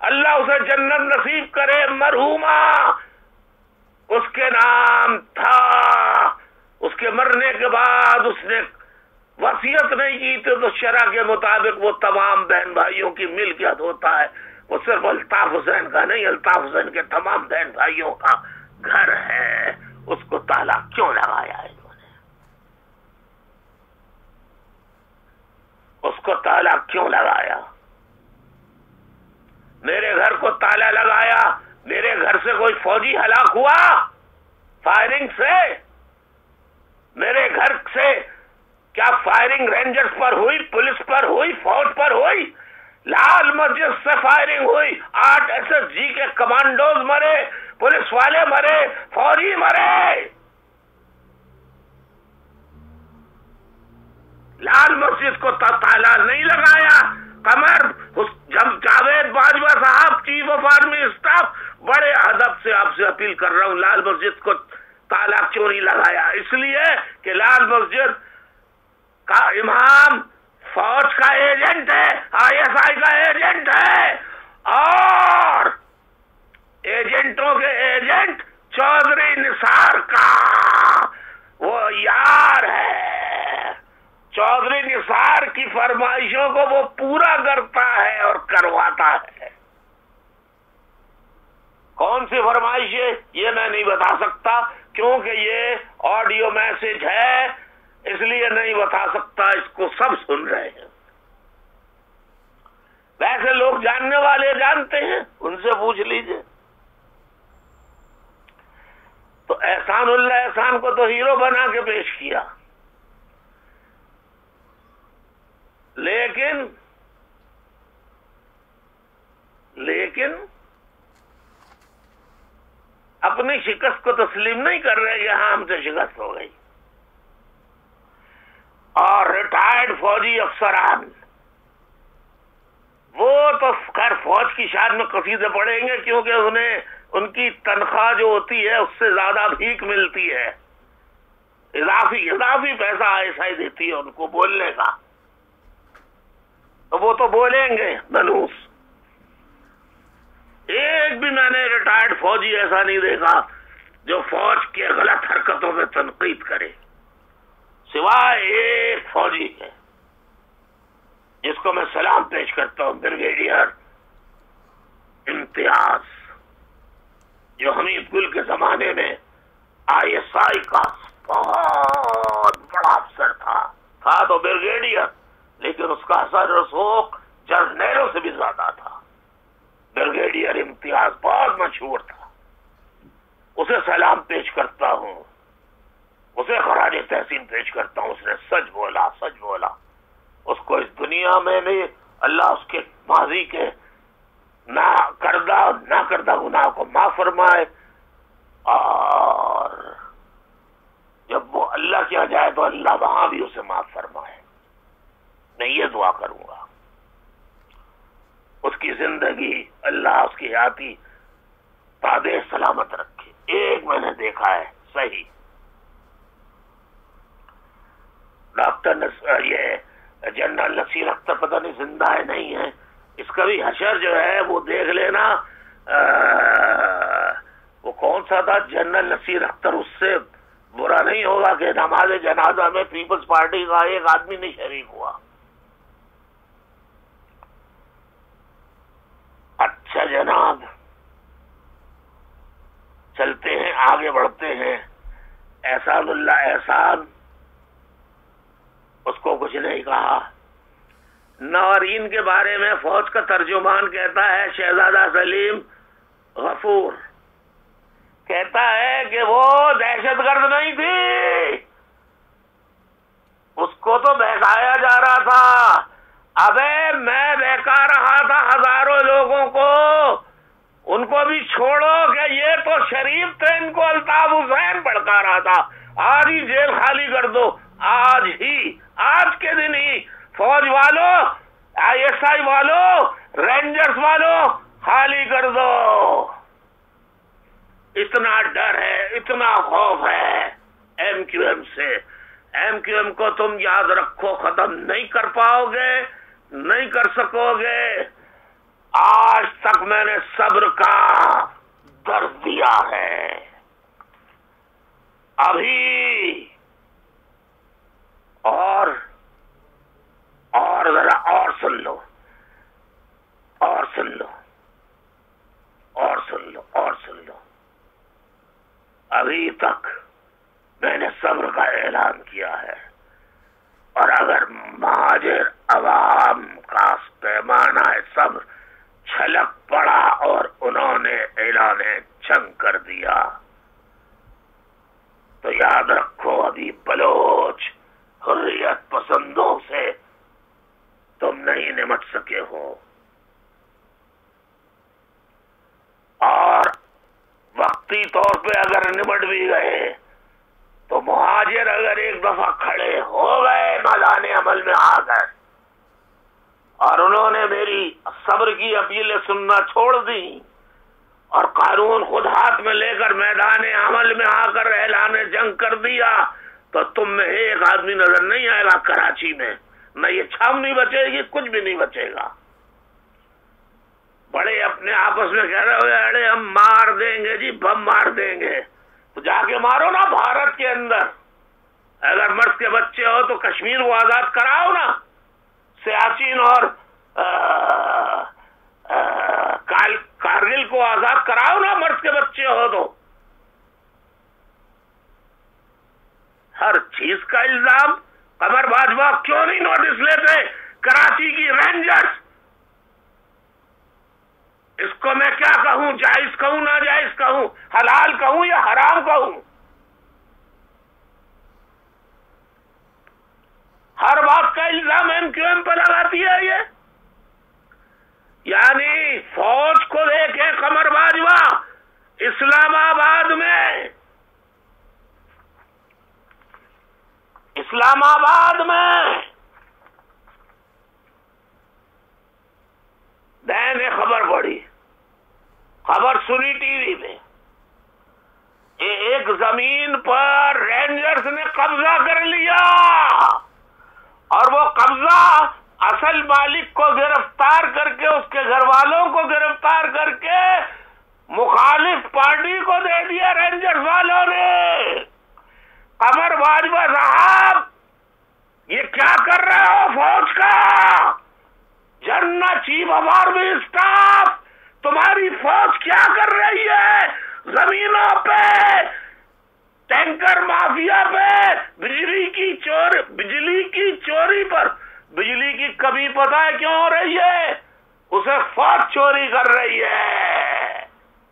اللہ اسے جنت نصیب کرے، مرحومہ، اس کے نام تھا. اس کے مرنے کے بعد اس نے وصیت نہیں کی تھی تو شرع کے مطابق وہ تمام بہن بھائیوں کی ملکیت ہوتا ہے. وہ صرف الطاف حسین کا نہیں، الطاف حسین کے تمام بہن بھائیوں کا گھر ہے. اس کو تالا کیوں لگایا انہوں نے؟ اس کو تالا کیوں لگایا؟ میرے گھر کو تالا لگایا. میرے گھر سے کوئی فوجی ہلاک ہوا فائرنگ سے؟ میرے گھر سے کیا فائرنگ رینجرز پر ہوئی، پولیس پر ہوئی، فوج پر ہوئی؟ لال مسجد سے فائرنگ ہوئی، 8 SSG کے کمانڈوز مرے، پولیس والے مرے، فوجی مرے. لال مسجد کو تالا نہیں لگایا. قمر جب جاوید باجوہ صاحب چیف آف آرمی اسٹاف، بڑے ادب سے آپ سے اپیل کر رہا ہوں، لال مسجد کو تالا کیوں نہیں لگایا؟ اس لیے کہ لال مسجد کا امام فوج کا ایجنٹ ہے، ISI کا ایجنٹ ہے، اور ایجنٹوں کے ایجنٹ چودھری نثار کا وہ یار ہے، چودھری نثار کی فرمائشوں کو وہ پورا کرتا ہے اور کرواتا ہے۔ کون سی فرمائش ہے یہ میں نہیں بتا سکتا، کیونکہ یہ آڈیو میسج ہے، اس لیے نہیں بتا سکتا، اس کو سب سن رہے ہیں۔ ویسے لوگ جاننے والے جانتے ہیں، ان سے پوچھ لیجئے۔ تو احسان اللہ احسان کو تو ہیرو بنا کے پیش کیا، لیکن اپنی شکست کو تسلیم نہیں کر رہے کہ ہاں ہم سے شکست ہو گئی۔ اور ریٹائرڈ فوجی افسران وہ تو خیر فوج کی شان میں قصیدے پڑھیں گے، کیونکہ انہیں ان کی تنخواہ جو ہوتی ہے اس سے زیادہ بھیک ملتی ہے، اضافی پیسہ ISI دیتی ہے ان کو بولنے کا، تو وہ تو بولیں گے منوس۔ ایک بھی میں نے ریٹائرڈ فوجی ایسا نہیں دیکھا جو فوج کے غلط حرکتوں میں تنقید کرے، سوائے ایک فوجی ہے جس کو میں سلام پیش کرتا ہوں، بریگیڈیئر امتیاز، جو حمید گل کے زمانے میں ISI کا بہت بڑا افسر تھا تو بریگیڈیئر، لیکن اس کا اثر رسوخ جرنیلوں سے بھی زیادہ تھا۔ بریگیڈیئر امتیاز بہت مشہور تھا، اسے سلام پیش کرتا ہوں، اسے خراج تحسین پیش کرتا ہوں، اس نے سچ بولا، اس کو اس دنیا میں نہیں، اللہ اس کے ماضی کے نہ کردہ گناہ کو معاف فرمائے، اور جب وہ اللہ کیا جائے تو اللہ وہاں بھی اسے معاف فرمائے۔ میں یہ دعا کروں گا اس کی زندگی اللہ اس کی حیاتی تابع سلامت رکھے۔ ایک میں نے دیکھا ہے صحیح، ڈاکٹر یہ جنرل نصیر اختر پتہ نہیں زندہ ہے نہیں ہے، اس کا بھی حشر جو ہے وہ دیکھ لینا، وہ کون سا تھا جنرل نصیر اختر، اس سے برا نہیں ہوگا کہ نماز جنازہ میں پیپلز پارٹی کا ایک آدمی نہیں شریک ہوا۔ اچھا جناب، چلتے ہیں آگے بڑھتے ہیں۔ احسان اللہ احسان اس کو کچھ نہیں کہا۔ نوارین کے بارے میں فوج کا ترجمان کہتا ہے، شہزادہ سلیم غفور کہتا ہے کہ وہ دہشت گرد نہیں تھی، اس کو تو بہکایا جا رہا تھا۔ ابے میں بہکا رہا تھا ہزاروں لوگوں کو، ان کو بھی چھوڑو کہ یہ تو شریف تھے، ان کو الطاف حسین بھڑکا رہا تھا۔ آج ہی جیل خالی کر دو، آج کے دن ہی فوج والوں، ISI والوں، رینجرز والوں خالی کر دو۔ اتنا ڈر ہے، اتنا خوف ہے MQM سے۔ MQM کو تم یاد رکھو ختم نہیں کر پاؤ گے، نہیں کر سکو گے۔ آج تک میں نے صبر کا درس دیا ہے، ابھی اور ذرا اور سن لو، ابھی تک میں نے صبر کا اعلان کیا ہے، اور اگر مہاجر عوام کا پیمانہ صبر چھلک پڑا اور انہوں نے اعلان جنگ کر دیا تو یاد رکھو ابھی بلوچ حریت پسندوں سے تم نہیں نمٹ سکے ہو، اور وقتی طور پہ اگر نمٹ بھی گئے تو مہاجر اگر ایک دفعہ کھڑے ہو گئے میدان عمل میں آ گئے، اور انہوں نے میری صبر کی اپیلیں سننا چھوڑ دی اور قارون خود ہاتھ میں لے کر میدان عمل میں آ کر اعلان جنگ کر دیا، تو تم میں ایک آدمی نظر نہیں آئے گا کراچی میں، نہ یہ چھاؤنی بچے گی، کچھ بھی نہیں بچے گا۔ بڑے اپنے آپس میں کہہ رہے ہوئے ارے ہم مار دیں گے جی، بم مار دیں گے، تو جا کے مارو نا بھارت کے اندر، اگر مرد کے بچے ہو تو کشمیر کو آزاد کراؤ نا، سیاچین اور کارگل کو آزاد کراؤ نا، مرد کے بچے ہو تو۔ ہر چیز کا الزام۔ قمر باجوہ کیوں نہیں نوٹس لیتے کراچی کی رینجرز؟ اس کو میں کیا کہوں، جائز کہوں ناجائز کہوں، حلال کہوں یا حرام کہوں؟ ہر بات کا الزام ایم کیو ایم پہ لگاتی ہے یہ۔ یعنی فوج کو دیکھیں قمر باجوہ اسلام آباد میں، اسلام آباد میں میں نے خبر پڑھی، خبر سنی ٹی وی میں، ایک زمین پر رینجرز نے قبضہ کر لیا اور وہ قبضہ اصل مالک کو گرفتار کر کے، اس کے گھر والوں کو گرفتار کر کے مخالف پارٹی کو دے دیا رینجرز والوں نے۔ قمر باجوہ صاحب یہ کیا کر رہے ہو فوج کا؟ General chief of army staff, تمہاری فوج کیا کر رہی ہے زمینوں پہ، ٹینکر مافیا پہ، بجلی کی چوری پر؟ بجلی کی کمی پتہ ہے کیوں ہو رہی ہے؟ اسے فوج چوری کر رہی ہے۔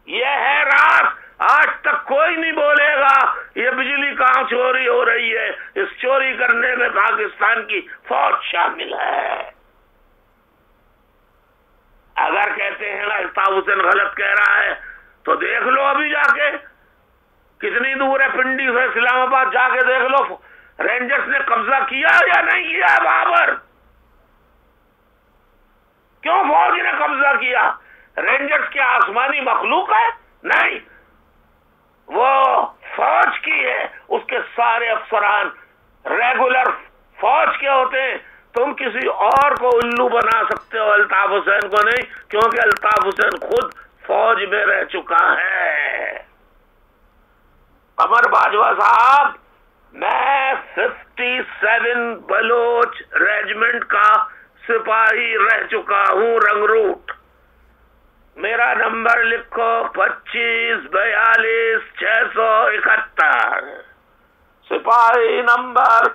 یہ ہے راز، آج تک کوئی نہیں بولے گا یہ بجلی کہاں چوری ہو رہی ہے، اس چوری کرنے میں پاکستان کی فوج شامل ہے۔ اگر کہتے ہیں الطاف حسین غلط کہہ رہا ہے تو دیکھ لو ابھی جا کے، کتنی دور ہے پنڈی سے اسلام آباد، جا کے دیکھ لو رینجرز نے قبضہ کیا یا نہیں کیا وہاں پر؟ کیوں فوج نے قبضہ کیا؟ رینجرز کیا آسمانی مخلوق ہے؟ نہیں، وہ فوج کی ہے، اس کے سارے افسران ریگولر فوج کے ہوتے ہیں۔ تم کسی اور کو الو بنا سکتے ہو، الطاف حسین کو نہیں، کیونکہ الطاف حسین خود فوج میں رہ چکا ہے۔ قمر باجوہ صاحب، میں 57 بلوچ ریجمنٹ کا سپاہی رہ چکا ہوں رنگروٹ۔ میرا نمبر لکھو 2542 671، سپاہی نمبر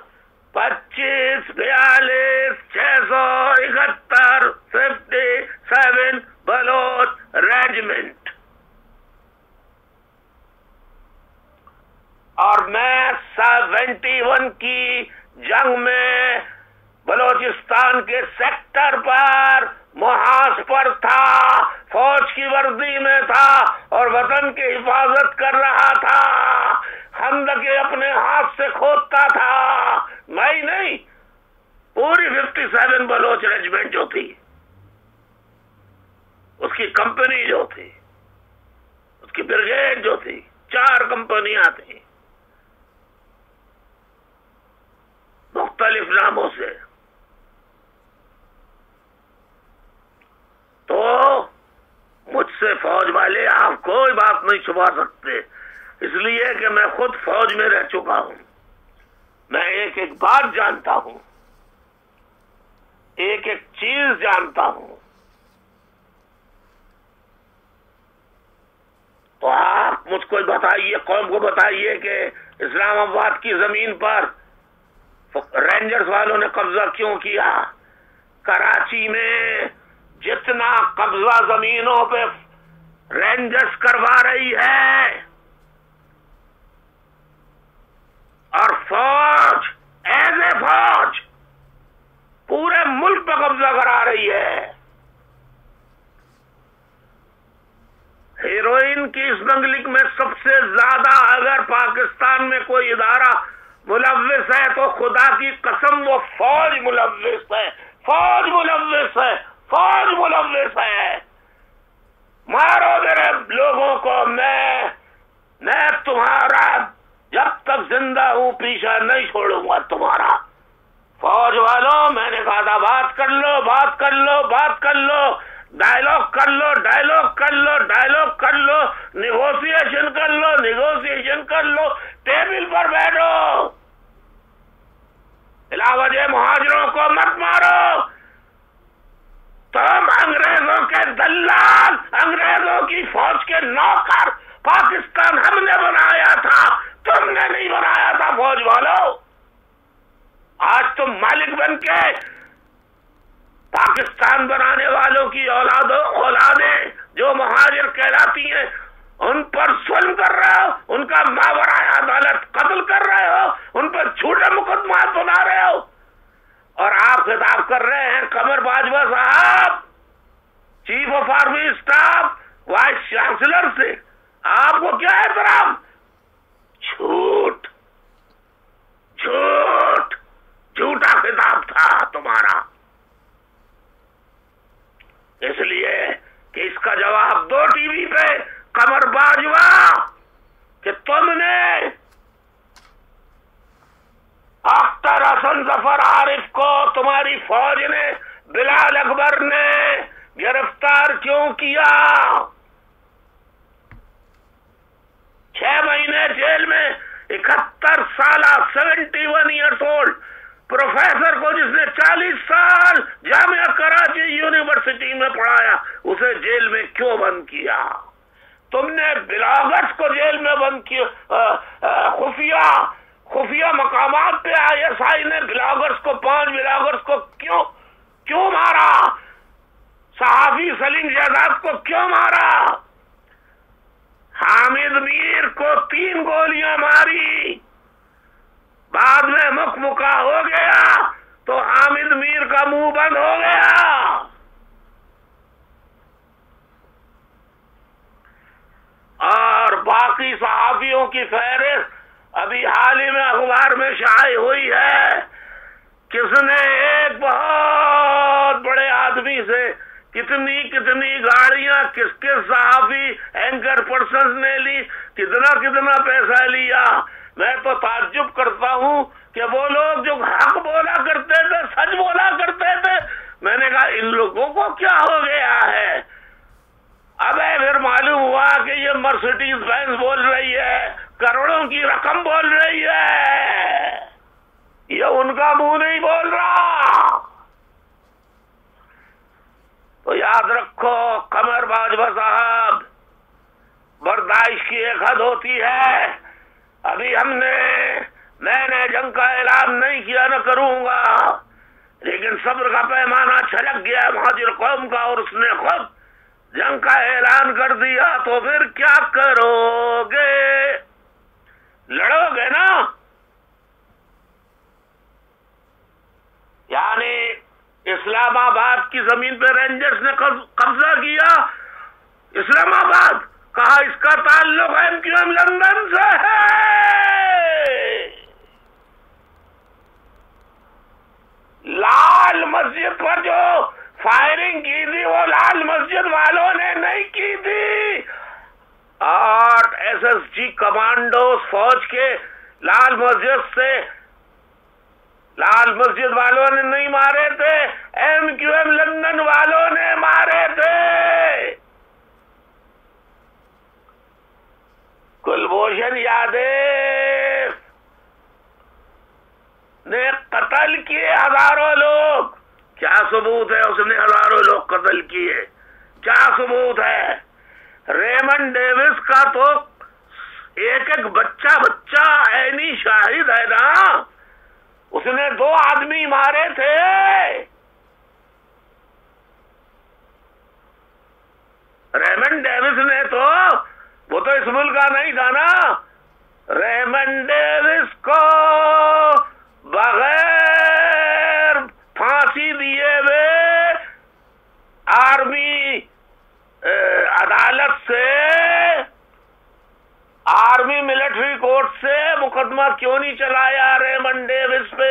2542 671، 57 بلوچ ریجمنٹ۔ اور میں 71 کی جنگ میں بلوچستان کے سیکٹر پر محاذ پر تھا، فوج کی وردی میں تھا اور وطن کی حفاظت کر رہا تھا، خندقیں اپنے ہاتھ سے کھودتا تھا۔ میں نہیں، پوری 57 بلوچ ریجمنٹ جو تھی، اس کی کمپنی جو تھی، اس کی بریگیڈ جو تھی، 4 کمپنیاں تھیں مختلف ناموں سے۔ تو مجھ سے فوج والے آپ کوئی بات نہیں چھپا سکتے، اس لیے کہ میں خود فوج میں رہ چکا ہوں۔ میں ایک ایک بات جانتا ہوں، ایک ایک چیز جانتا ہوں۔ تو آپ مجھ کو بتائیے، قوم کو بتائیے کہ اسلام آباد کی زمین پر رینجرز والوں نے قبضہ کیوں کیا؟ کراچی میں جتنا قبضہ زمینوں پہ رینجرز کروا رہی ہے اور فوج ایز اے فوج پورے ملک پہ قبضہ کرا رہی ہے۔ ہیروئن کی اسمگلنگ میں سب سے زیادہ اگر پاکستان میں کوئی ادارہ ملوث ہے تو خدا کی قسم وہ فوج ملوث ہے۔ فوج ملوث ہے، فوج ملوث ہے، مارو میرے لوگوں کو، میں تمہارا جب تک زندہ ہوں پیچھا نہیں چھوڑوں گا تمہارا۔ فوج والوں، میں نے کہا تھا بات کر لو، بات کر لو، بات کر لو، ڈائلاگ کر لو، ڈائلاگ کر لو، ڈائلاگ کر لو، نیگوسیشن کر لو، نیگوسیشن کر لو، ٹیبل پر بیٹھو، علاوہ مہاجروں کو مت مارو، تم انگریزوں کے دلال، انگریزوں کی فوج کے نوکر، پاکستان ہم نے بنایا تھا، تم نے نہیں بنایا تھا فوج والوں۔ آج تم مالک بن کے پاکستان بنانے والوں کی اولادیں جو مہاجر کہلاتی ہیں ان پر ظلم کر رہے ہو، ان کا ماورائے عدالت قتل کر رہے ہو، ان پر جھوٹے مقدمات بنا رہے ہو، اور آپ خطاب کر رہے ہیں قمر باجوہ صاحب، chief of army staff, vice chancellor سے، آپ کو کیا احترام؟ جھوٹ، جھوٹ، جھوٹا خطاب تھا تمہارا۔ اس لیے کہ اس کا جواب دو ٹی وی پہ قمر باجوہ کہ تم نے اختر حسن ظفر عارف کو تمہاری فوج نے، بلال اکبر نے گرفتار کیوں کیا؟ 6 مہینے جیل میں 71 سالہ 71 ایئرس اولڈ پروفیسر کو جس نے 40 سال جامعہ کراچی یونیورسٹی میں پڑھایا، اسے جیل میں کیوں بند کیا؟ تم نے بلاگرز کو جیل میں بند کیا، خفیہ مقامات پہ ISI نے بلاگرز کو، 5 بلاگرز کو کیوں مارا؟ صحافی سلیم شہزاد کو کیوں مارا؟ حامد میر کو 3 گولیاں ماری، بعد میں مکہ ہو گیا تو حامد میر کا منہ بند ہو گیا۔ اور باقی صحافیوں کی فہرست ابھی حال ہی میں اخبار میں شائع ہوئی ہے، کس نے ایک بہت بڑے آدمی سے کتنی گاڑیاں، کس صحافی اینکر پرسنز نے لی، کتنا پیسہ لیا۔ میں تو تعجب کرتا ہوں کہ وہ لوگ جو حق بولا کرتے تھے، سچ بولا کرتے تھے، میں نے کہا ان لوگوں کو کیا ہو گیا ہے؟ اب پھر معلوم ہوا کہ یہ مرسیڈیز بینز بول رہی ہے، کروڑوں کی رقم بول رہی ہے، یہ ان کا منہ نہیں بول رہا۔ تو یاد رکھو قمر باجوہ صاحب، برداشت کی ایک حد ہوتی ہے۔ ابھی میں نے جنگ کا اعلان نہیں کیا، نہ کروں گا، لیکن صبر کا پیمانہ چھلک گیا مہاجر قوم کا، اور اس نے خود جنگ کا اعلان کر دیا، تو پھر کیا کرو گے؟ لڑو گے نا؟ یعنی اسلام آباد کی زمین پہ رینجرز نے قبضہ کیا، اسلام آباد، کہا اس کا تعلق MQM لندن سے ہے۔ لال مسجد پر جو فائرنگ کی تھی وہ لال مسجد والوں نے نہیں کی تھی، 8 SSG کمانڈوز فوج کے لال مسجد والوں نے نہیں مارے تھے، MQM لندن والوں نے مارے تھے۔ کلبھوشن یادیو نے قتل کیے ہزاروں لوگ، کیا ثبوت ہے اس نے ہزاروں لوگ قتل کیے؟ کیا ثبوت ہے؟ ریمنڈ ڈیوس کا تو ایک بچہ عینی شاہد ہے نا، اس نے 2 آدمی مارے تھے۔ ریمنڈ ڈیوس نے تو، وہ تو اس ملک کا نہیں تھا نا، ریمنڈ ڈیوس کو بغیر پھانسی دیے ہوئے آرمی عدالت سے، آرمی ملٹری کورٹ سے مقدمہ کیوں نہیں چلایا ریمنڈ ڈیوس پہ؟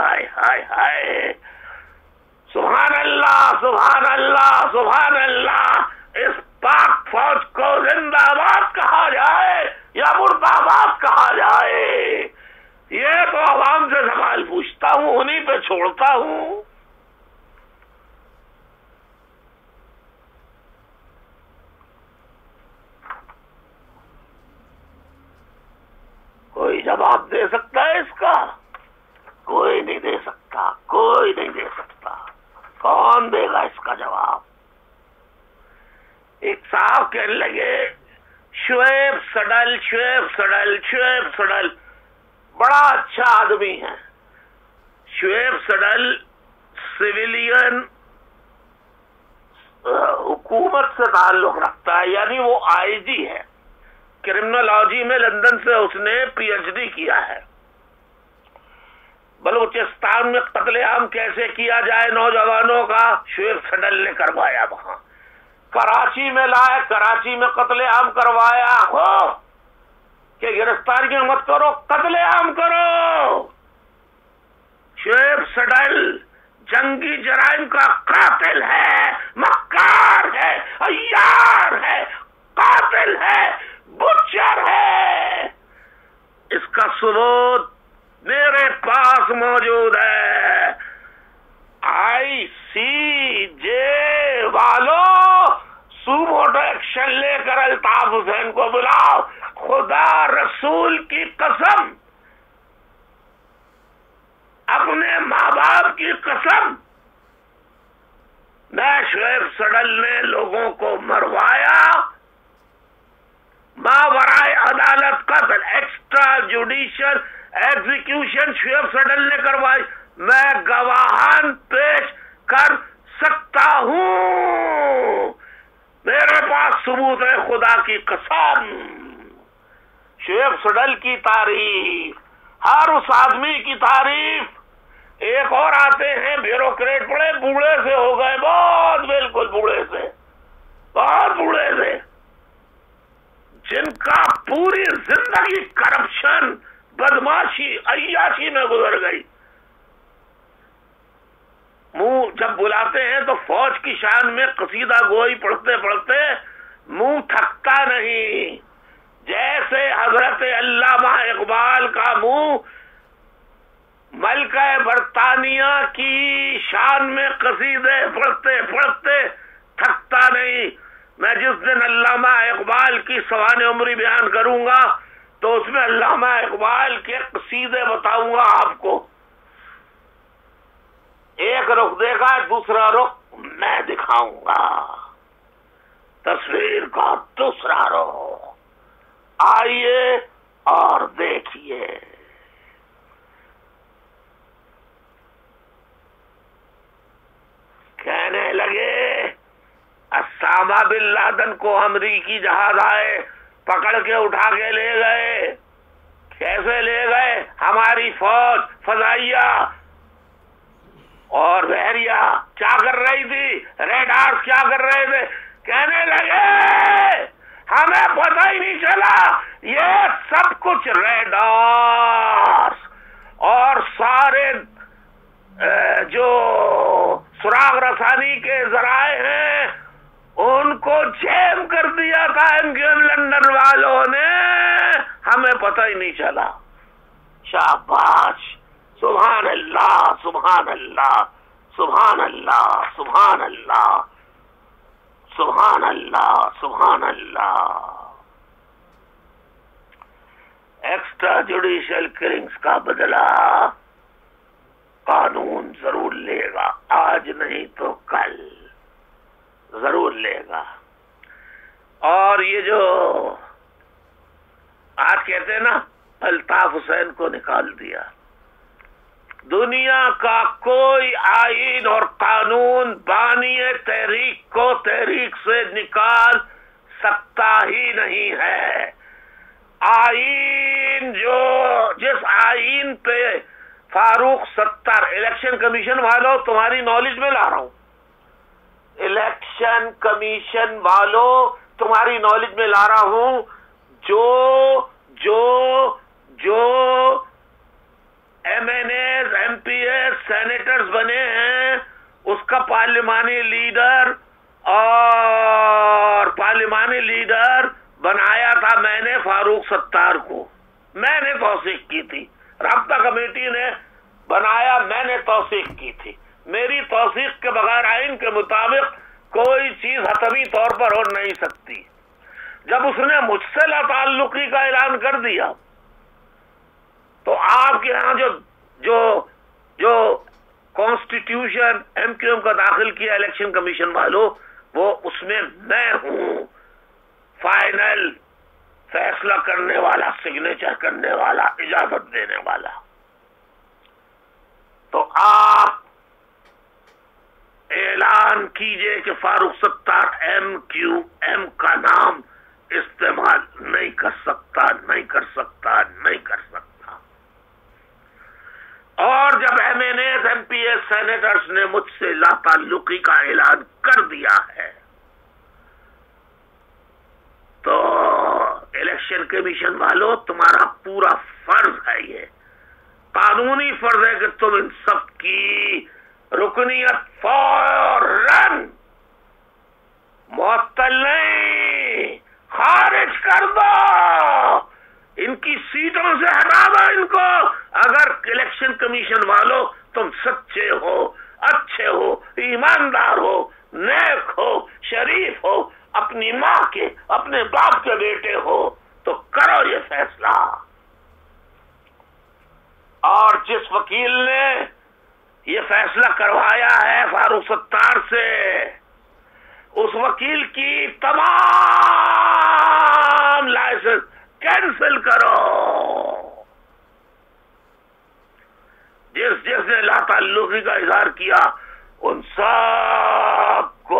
ہائے ہائے ہائے، سبحان اللہ سبحان اللہ سبحان اللہ۔ اس پاک فوج کو زندہ آباد کہا جائے یا مرد آباد کہا جائے، یہ تو عوام سے سوال پوچھتا ہوں، انہیں پہ چھوڑتا ہوں۔ کوئی جواب دے سکتا ہے اس کا؟ کوئی نہیں دے سکتا، کوئی نہیں دے سکتا۔ کون دے گا اس کا جواب؟ ایک صاحب کہنے لگے شعیب سڈل، شعیب سڈل، شعیب سڈل بڑا اچھا آدمی ہے۔ شعیب سڈل سویلین حکومت سے تعلق رکھتا ہے، یعنی وہ آئی جی ہے، کرمنالوجی میں لندن سے اس نے پی ایچ ڈی کیا ہے۔ بلوچستان میں قتل عام کیسے کیا جائے نوجوانوں کا، شعیب سڈل نے کروایا وہاں۔ کراچی میں لائے، کراچی میں قتل عام کروایا ہو کہ گرفتاریاں مت کرو، قتل عام کرو۔ شعیب سڈل جنگی جرائم کا قاتل ہے، مکار ہے، عیار ہے، قاتل ہے، بچر ہے۔ اس کا ثبوت میرے پاس موجود ہے۔ آئی سی جے والوں سوموٹو ایکشن لے کر الطاف حسین کو بلاؤ۔ خدا رسول کی قسم، اپنے ماں باپ کی قسم، میں شعیب سڈل نے لوگوں کو مروایا، ماورائے عدالت قتل، extra judicial execution Shoaib Suddle نے کروائی۔ میں گواہان پیش کر سکتا ہوں، میرے پاس ثبوت ہے خدا کی قسم۔ شعیب سڈل کی تعریف، ہر اس آدمی کی تعریف۔ ایک اور آتے ہیں بیوروکریٹ، بڑے بوڑھے سے ہو گئے، بہت بالکل بوڑھے سے، بہت بوڑھے سے، جن کا پوری زندگی کرپشن، بدماشی، عیاشی میں گزر گئی۔ منہ جب بلاتے ہیں تو فوج کی شان میں قصیدہ گوئی پڑھتے پڑھتے منہ تھکتا نہیں، جیسے حضرت علامہ اقبال کا منہ ملکہ برطانیہ کی شان میں قصیدے پڑھتے پڑھتے تھکتا نہیں۔ میں جس دن علامہ اقبال کی سوانح عمری بیان کروں گا تو اس میں علامہ اقبال کے قصیدے بتاؤں گا آپ کو۔ ایک رخ دے گا، دوسرا رخ میں دکھاؤں گا، تصویر کا دوسرا رخ۔ آئیے اور دیکھیے۔ کہنے لگے اسامہ بن لادن کو امریکی جہاز آئے، پکڑ کے اٹھا کے لے گئے۔ کیسے لے گئے؟ ہماری فوج فضائیہ اور بحریہ کیا کر رہی تھی؟ ریڈارز کیا کر رہے تھے؟ کہنے لگے ہمیں پتہ ہی نہیں چلا، یہ سب کچھ ریڈارز اور سارے جو سراغ رسانی کے ذرائع ہیں ان کو جیم کر دیا تھا MQM لندن والوں نے، ہمیں پتہ ہی نہیں چلا۔ شاباش، سبحان اللہ سبحان اللہ سبحان اللہ سبحان اللہ سبحان اللہ سبحان اللہ۔ ایکسٹرا جوڈیشل کلنگز کا بدلہ قانون ضرور لے گا، آج نہیں تو کل ضرور لے گا۔ اور یہ جو آج کہتے ہیں نا الطاف حسین کو نکال دیا، دنیا کا کوئی آئین اور قانون بانی تحریک کو تحریک سے نکال سکتا ہی نہیں ہے۔ آئین جس آئین پہ فاروق ستار، الیکشن کمیشن والوں تمہاری نالج میں لا رہا ہوں، الیکشن کمیشن والوں تمہاری نالج میں لا رہا ہوں، جو M N As, M P S, senators بنے ہیں، اس کا پارلیمانی لیڈر اور پارلیمانی لیڈر بنایا تھا میں نے فاروق ستار کو، میں نے توثیق کی تھی، رابطہ کمیٹی نے بنایا، میں نے توثیق کی تھی، میری توثیق کے بغیر آئین کے مطابق کوئی چیز حتمی طور پر ہو نہیں سکتی۔ جب اس نے مجھ سے لا تعلقی کا اعلان کر دیا تو آپ کے ہاں جو کانسٹیٹیوشن ایم کیو ایم کا داخل کیا الیکشن کمیشن والوں، وہ اس میں میں ہوں فائنل فیصلہ کرنے والا، سگنیچر کرنے والا، اجازت دینے والا۔ تو آپ اعلان کیجئے کہ Farooq Sattar M Q M کا نام استعمال نہیں کر سکتا، نہیں کر سکتا، نہیں کر سکتا۔ اور جب M N As, M P S, senators نے مجھ سے لا تعلقی کا اعلان کر دیا ہے تو الیکشن کمیشن والوں، تمہارا پورا فرض ہے، یہ قانونی فرض ہے کہ تم ان سب کی رکنیت فوراً معطل نہیں، خارج کر دو، ان کی سیٹوں سے ہٹا دو ان کو۔ اگر الیکشن کمیشن والوں تم سچے ہو، اچھے ہو، ایماندار ہو، نیک ہو، شریف ہو، اپنی ماں کے، اپنے باپ کے بیٹے ہو تو کرو یہ فیصلہ۔ اور جس وکیل نے یہ فیصلہ کروایا ہے فاروق ستار سے، اس وکیل کی تمام لائسنس کینسل کرو۔ جس نے لا تعلقی کا اظہار کیا ان سب کو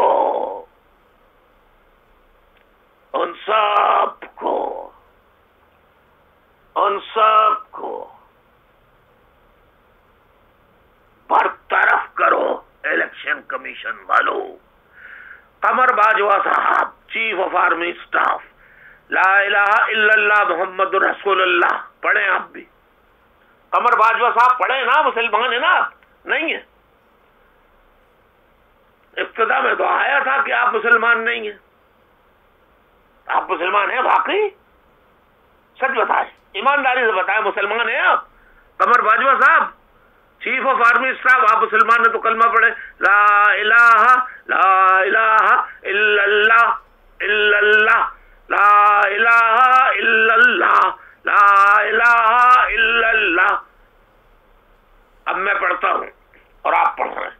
برطرف کرو الیکشن کمیشن والوں۔ قمر باجوہ صاحب، چیف آف آرمی اسٹاف، لا الہ الا اللہ محمد رسول اللہ پڑھیں آپ بھی۔ قمر باجوہ صاحب پڑھیں نا، مسلمان ہیں نا آپ؟ نہیں ہیں؟ ابتدا میں تو آیا تھا کہ آپ مسلمان نہیں ہیں۔ آپ مسلمان ہیں واقعی؟ سچ بتائیں، ایمانداری سے بتائیں، مسلمان ہیں آپ؟ قمر باجوہ صاحب، چیف آف آرمی اسٹاف، آپ مسلمان ہیں تو کلمہ پڑھیں، لا الہ الا اللہ، الا اللہ، لا الہ الا اللہ، لا الہ الا اللہ۔ اب میں پڑھتا ہوں اور آپ پڑھ رہے ہیں،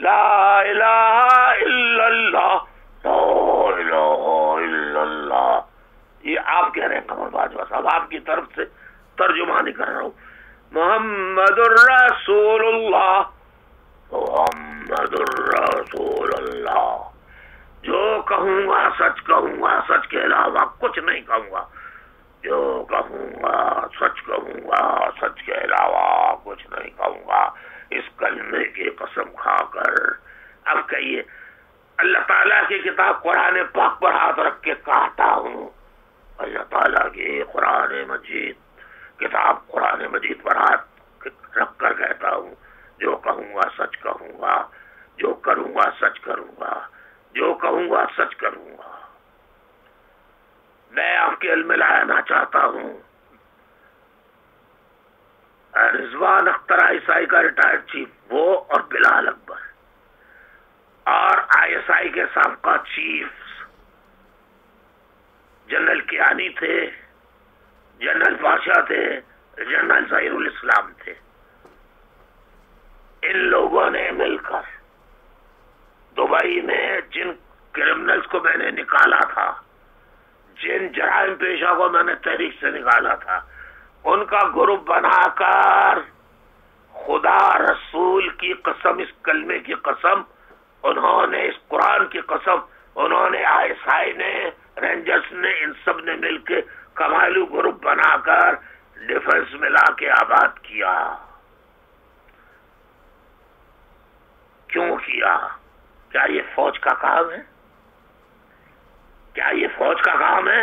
لا الہ الا اللہ، لا الہ الا اللہ۔ یہ آپ کہہ رہے ہیں قمر باجوہ صاحب، آپ کی طرف سے ترجمہ نہیں کر رہا ہوں۔ محمد الرسول اللہ، محمد الرسول اللہ۔ جو کہوں گا سچ کہوں گا، سچ کے علاوہ کچھ نہیں کہوں گا۔ جو کہوں گا سچ کہوں گا، سچ کے علاوہ کچھ نہیں کہوں گا، اس کلمے کی قسم کھا کر۔ اب کہیے، اللہ تعالیٰ کی کتاب قرآن پاک پر ہاتھ رکھ کے کہتا ہوں، اللہ تعالیٰ کی قرآن مجید، کتاب قرآن مجید پر ہاتھ رکھ کر کہتا ہوں، جو کہوں گا سچ کہوں گا، جو کروں گا سچ کروں گا، جو کہوں گا سچ کروں گا۔ میں آپ کے علم میں لانا چاہتا ہوں، رضوان اختر آئی ایس آئی کا ریٹائرڈ چیف، وہ اور بلال اکبر، اور آئی ایس آئی کے سابقہ چیف جنرل کیانی تھے، جنرل پاشا تھے، جنرل ظہیر الاسلام تھے۔ ان لوگوں نے مل کر دبئی میں جن کرمنلز کو میں نے نکالا تھا، جن جرائم پیشہ کو میں نے تحریک سے نکالا تھا، ان کا گروپ بنا کر خدا رسول کی قسم، اس کلمے کی قسم، انہوں نے اس قرآن کی قسم، انہوں نے آئی ایس آئی نے، رینجرز نے، ان سب نے مل کے کمالو گروپ بنا کر ڈیفنس میں لا کے آباد کیا۔ کیوں کیا؟ کیا یہ فوج کا کام ہے؟ کیا یہ فوج کا کام ہے؟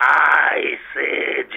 ICJ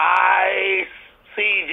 ICJ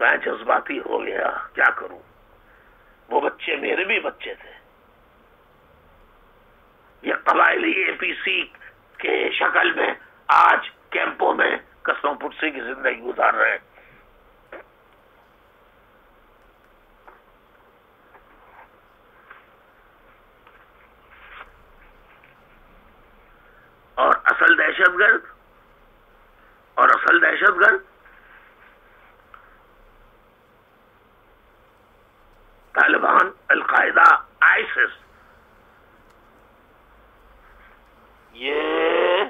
میں جذباتی ہو گیا، کیا کروں، وہ بچے میرے بھی بچے تھے، یہ قبائلی اے پی سی کے شکل میں آج کیمپوں میں کسوں پرسی کی زندگی گزار رہے ہیں۔ اور اصل دہشت گرد طالبان، القاعدہ، آئیسس، یہ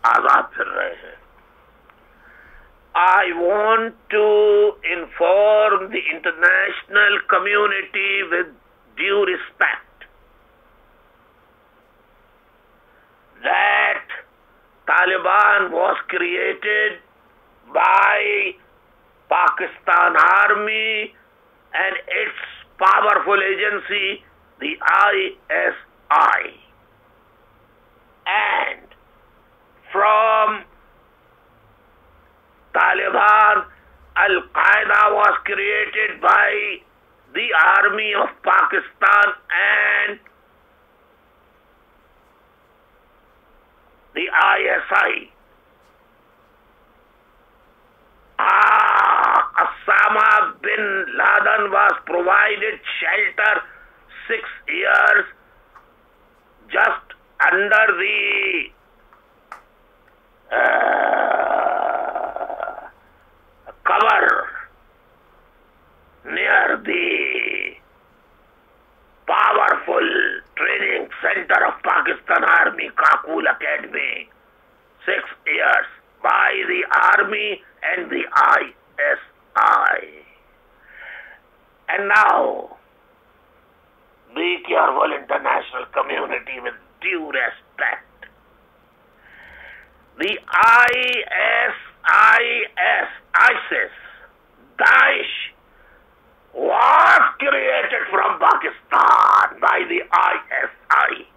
آزاد پھر رہے ہیں۔ I want to inform the international community with due respect that Taliban was created by Pakistan Army and its powerful agency, the ISI. And from Taliban, Al-Qaeda was created by the Army of Pakistan and the ISI. Osama bin Laden was provided shelter 6 years just under the cover near the powerful training center of Pakistan Army, Kakul Academy. 6 years by the Army and the ISI. And now, be careful, international community, with due respect. The ISIS, Daesh, was created from Pakistan by the ISI.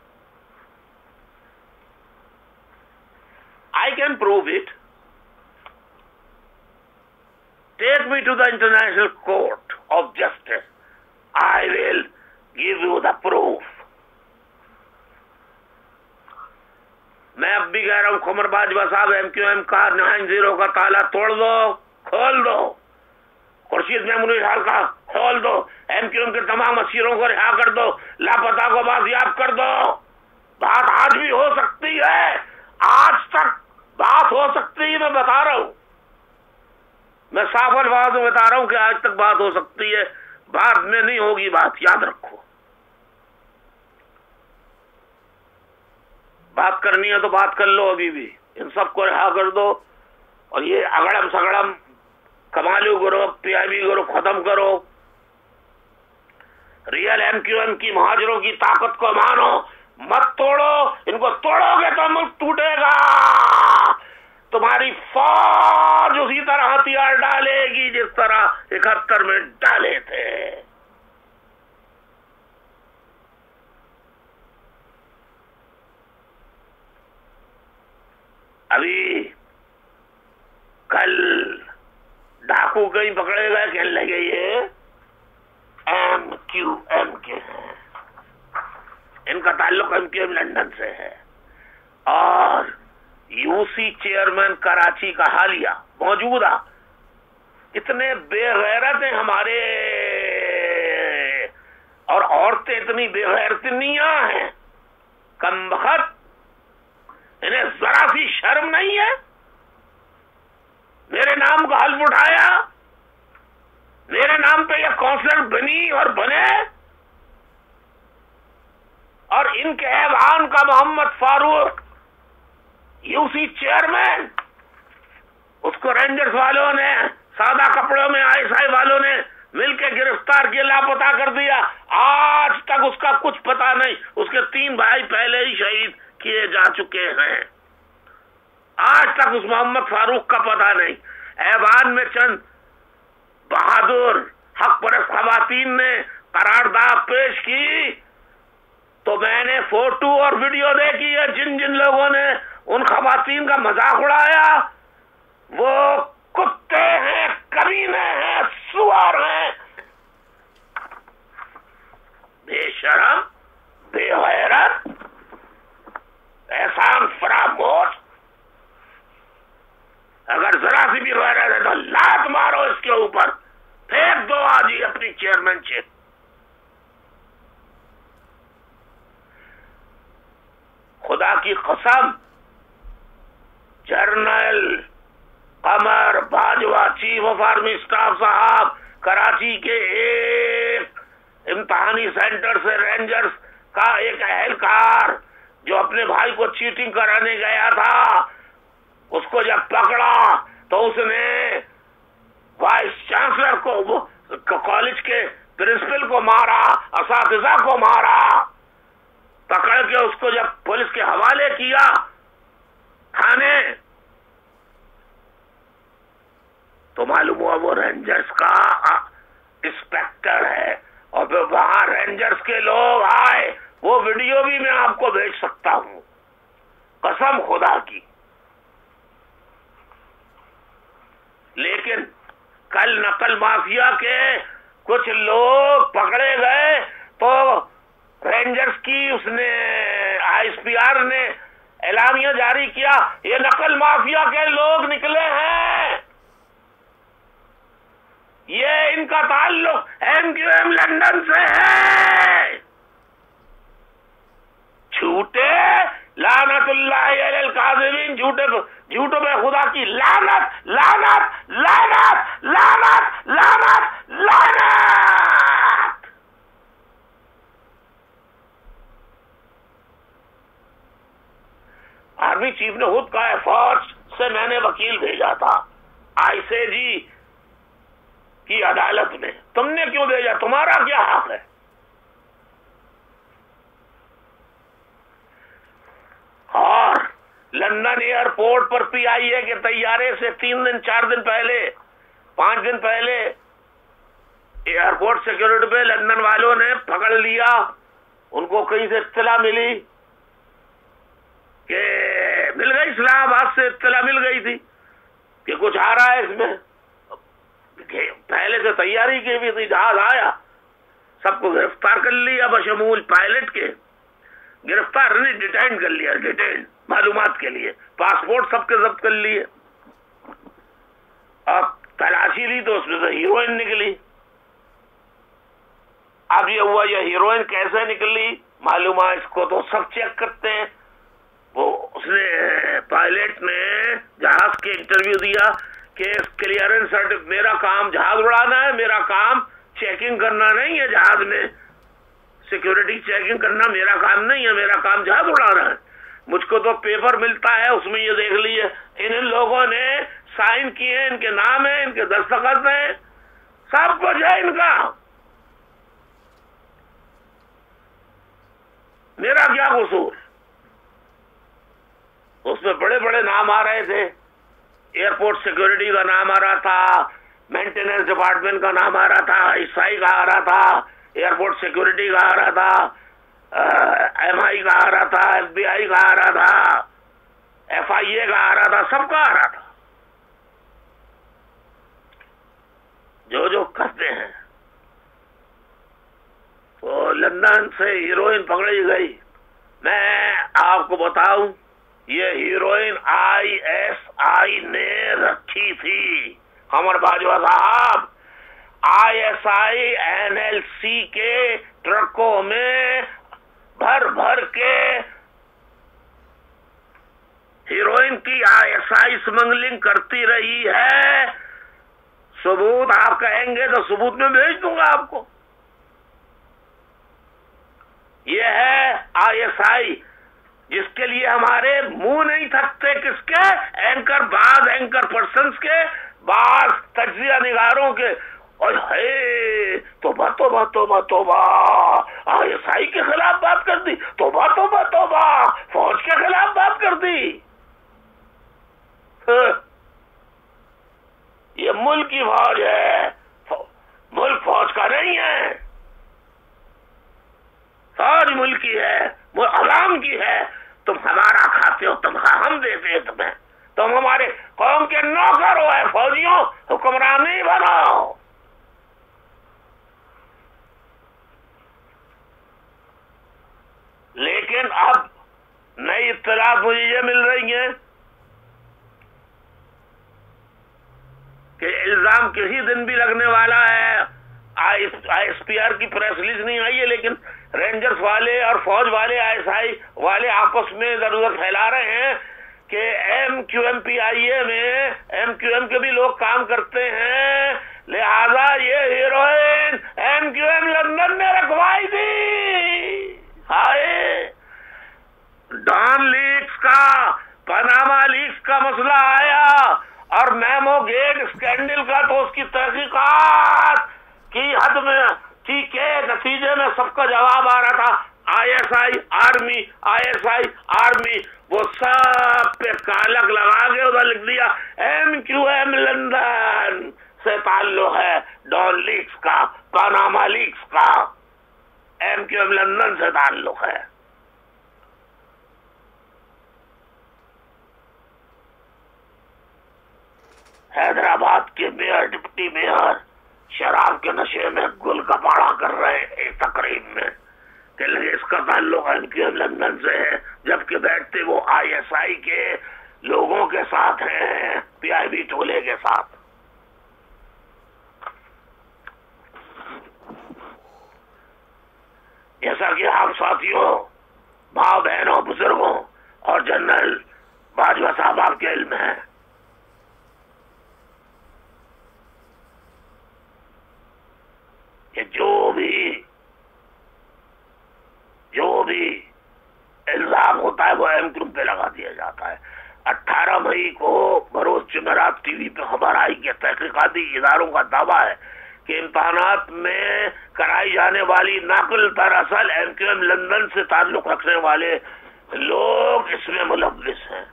I can prove it. Take me to the International Court of Justice. I will give you the proof. میں اب بھی کہہ رہا ہوں، قمر باجوہ صاحب، MQM کا 90 کا تالا توڑ دو، کھول دو، خورشید میمونی حال کا کھول دو، MQM کے تمام اسیروں کو رہا کر دو، لاپتہ کو بازیاب کر دو۔ بات آج بھی ہو سکتی ہے، آج تک بات ہو سکتی ہے، میں بتا رہا ہوں، میں صاف الفاظ میں بتا رہا ہوں کہ آج تک بات ہو سکتی ہے، بعد میں نہیں ہوگی بات، یاد رکھو۔ بات کرنی ہے تو بات کر لو، ابھی بھی ان سب کو رہا کر دو، اور یہ اگڑم سگڑم کمالو گروہ، PIB گروہ ختم کرو، ریئل MQM کی مہاجروں کی طاقت کو مانو، مت توڑو، ان کو توڑو گے تو ملک ٹوٹے گا، تمہاری فوج اسی طرح ہتھیار ڈالے گی جس طرح 71 میں ڈالے تھے۔ ابھی کل ڈاکو کہیں پکڑے گئے، کہنے لگے یہ MQM کے ہیں، ان کا تعلق MQM لندن سے ہے، اور UC چیئرمین کراچی کا حالیہ موجودہ، اتنے بے غیرت ہیں ہمارے، اور عورتیں اتنی بے غیرتنیاں ہیں، کمبخت، انہیں ذرا سی شرم نہیں ہے، میرے نام کا حلف اٹھایا، میرے نام پہ یہ کونسلر بنی اور بنے، اور ان کے ایوان کا محمد فاروق UC چیئرمین، اس کو رینجرز والوں نے سادہ کپڑوں میں ISI والوں نے مل کے گرفتار کیا، لاپتہ کر دیا، آج تک اس کا کچھ پتا نہیں، اس کے 3 بھائی پہلے ہی شہید کیے جا چکے ہیں، آج تک اس محمد فاروق کا پتہ نہیں۔ ایوان میں چند بہادر حق پرست خواتین نے قرارداد پیش کی تو میں نے فوٹو اور ویڈیو دیکھی ہے، جن جن لوگوں نے ان خواتین کا مذاق اڑایا وہ کتے ہیں، کمینے ہیں، سوار ہیں، بے شرم، بے غیرت، احسان فراموش. اگر ذرا سی بھی غیرت ہے تو لات مارو اس کے اوپر، پھینک دو آج ہی اپنی چیئرمین شپ. خدا کی قسم، general Qamar Bajwa chief of army staff صاحب کراچی کے ایک امتحانی سینٹر سے رینجرز کا ایک اہلکار جو اپنے بھائی کو چیٹنگ کرانے گیا تھا، اس کو جب پکڑا تو اس نے وائس چانسلر کو، کالج کے پرنسپل کو مارا، اساتذہ کو مارا. پکڑ کے اس کو جب پولیس کے حوالے کیا تھانے، تو معلوم ہوا وہ رینجرز کا انسپیکٹر ہے. اور پھر وہاں رینجرز کے لوگ آئے، وہ ویڈیو بھی میں آپ کو بھیج سکتا ہوں، قسم خدا کی. لیکن کل نقل مافیا کے کچھ لوگ پکڑے گئے تو رینجرز کی اس نے ISPR نے اعلامیہ جاری کیا، یہ نقل مافیا کے لوگ نکلے ہیں، یہ ان کا تعلق MQM لندن سے ہے. جھوٹے، لعنت اللہ علی الکاذبین، جھوٹوں پہ خدا کی لعنت، لعنت، لعنت، لعنت، لعنت، لعنت. آرمی چیف نے خود کہا ہے، فوج سے میں نے وکیل بھیجا تھا ICJ کی عدالت میں. تم نے کیوں بھیجا؟ تمہارا کیا حق ہے؟ اور لندن ایئرپورٹ پر PIA کے طیارے سے 3 دن 4 دن پہلے 5 دن پہلے ایئرپورٹ سیکورٹی پہ لندن والوں نے پکڑ لیا. ان کو کہیں سے اطلاع ملی کہ مل گئی، اسلام آباد سے اطلاع مل گئی تھی کہ کچھ آ رہا ہے اس میں. پہلے سے تیاری کی بھی تھی، جہاز آیا، سب کو گرفتار کر لیا بشمول پائلٹ کے. گرفتار نہیں، ڈیٹین کر لیا، ڈیٹین معلومات کے لیے. پاسپورٹ سب کے ضبط کر لیے. اب تلاشی لی تو اس میں سے ہیروئن نکلی. اب یہ ہوا، یہ ہیروئن کیسے نکلی معلوم ہے، اس کو تو سب چیک کرتے ہیں. وہ اس نے پائلٹ نے جہاز کے انٹرویو دیا کہ کلیئرنس سرٹیفکیٹ، میرا کام جہاز اڑانا ہے، میرا کام چیکنگ کرنا نہیں ہے، جہاز میں سیکورٹی چیکنگ کرنا میرا کام نہیں ہے، میرا کام جہاز اڑانا ہے. مجھ کو تو پیپر ملتا ہے، اس میں یہ دیکھ لیے ان لوگوں نے سائن کیے ہیں، ان کے نام ہیں، ان کے دستخط ہیں، سب کچھ ہے ان کا. میرا کیا قصور؟ اس میں بڑے بڑے نام آ رہے تھے، ایئرپورٹ سیکورٹی کا نام آ رہا تھا، مینٹیننس ڈپارٹمنٹ کا نام آ رہا تھا، SI کا آ رہا تھا، ایئرپورٹ سیکورٹی کا آ رہا تھا، MI کا آ رہا تھا، FBI کا آ رہا تھا، FIA کا آ رہا تھا، سب کا آ رہا تھا. جو کرتے ہیں. تو لندن سے ہیروئن پکڑی گئی. میں آپ کو بتاؤں، یہ ہیروئن ISI نے رکھی تھی. قمر باجوہ صاحب ISI NLC کے ٹرکوں میں بھر بھر کے ہیروئن کی ISI اسمگلنگ کرتی رہی ہے. ثبوت آپ کہیں گے تو ثبوت میں بھیج دوں گا آپ کو. یہ ہے ISI جس کے لیے ہمارے منہ نہیں تھکتے. کس کے؟ بعض اینکر پرسنز کے، بعض تجزیہ نگاروں کے. اور ہے توبہ توبہ توبہ توبہ، ISI کے خلاف بات کر دی، توبہ توبہ توبہ، فوج کے خلاف بات کر دی. یہ ملک کی فوج ہے، ملک فوج کا نہیں ہے. فوج ملک کی ہے، وہ عوام کی ہے. تم ہمارا کھاتے ہو، تنخواہ ہم دیتے ہیں تمہیں، تم ہمارے قوم کے نوکر ہو، اے فوجیوں، حکمران نہیں بنو۔ لیکن اب نئی اطلاعات مجھے یہ مل رہی ہیں کہ الزام کسی دن بھی لگنے والا ہے۔ آئی ایس پی آر کی پریس ریلیز نہیں آئی ہے، لیکن رینجرز والے اور فوج والے آئی ایس آئی والے آپس میں ادھر ادھر پھیلا رہے ہیں کہ ایم کیو ایم پی آئی اے میں ایم کیو ایم کے بھی لوگ کام کرتے ہیں، لہذا یہ heroin M Q M London نے رکھوائی تھی۔ ہائے، ڈان لیکس کا، پاناما لیکس کا مسئلہ آیا اور میمو گیٹ اسکینڈل کا تو اس کی تحقیقات کی حد میں تھی کہ نتیجے میں سب کا جواب آ رہا تھا I S I army, I S I army, وہ سب پہ کالک لگا کے ادھر لکھ دیا ایم کیو ایم لندن سے تعلق ہے، ڈان لیکس کا، پاناما لیکس کا ایم کیو ایم لندن سے تعلق ہے۔ حیدرآباد کے میئر، ڈپٹی میئر شراب کے نشے میں گل کا پاڑا کر رہے ایک تقریب میں کہ اس کا تعلق ایم کیو ایم لندن سے ہے، جبکہ بیٹھتے وہ آئی ایس آئی کے لوگوں کے ساتھ ہیں، پی آئی بی ٹولے کے ساتھ۔ جیسا کہ آپ ساتھیوں، ماں بہنوں، بزرگوں اور جنرل باجوہ صاحب آپ کے علم ہے کہ جو بھی الزام ہوتا ہے وہ ایم کیو پہ لگا دیا جاتا ہے۔ 18 مئی کو بروز جمعرات ٹی وی پہ خبر آئی کہ تحقیقاتی اداروں کا دعویٰ ہے کہ امتحانات میں کرائی جانے والی نقل دراصل ایم کیو ایم لندن سے تعلق رکھنے والے لوگ اس میں ملوث ہیں۔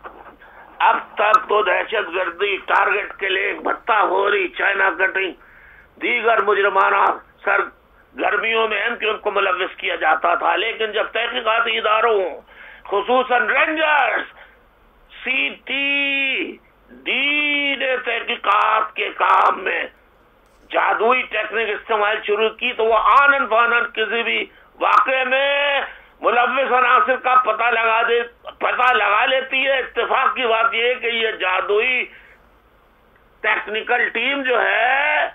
اب تک تو دہشت گردی، ٹارگٹ کلنگ، بھتہ خوری، چائنا کٹنگ، دیگر مجرمانہ سرگرمیوں میں ایم کیو ایم کو ملوث کیا جاتا تھا، لیکن جب تحقیقاتی اداروں خصوصاً رینجرز، سی ٹی ڈی نے تحقیقات کے کام میں جادوئی ٹیکنیک استعمال شروع کی تو وہ آنن فانن کسی بھی واقعے میں ملوث عناصر کا پتہ لگا لیتی ہے۔ اتفاق کی بات یہ ہے کہ یہ جادوئی ٹیکنیکل ٹیم جو ہے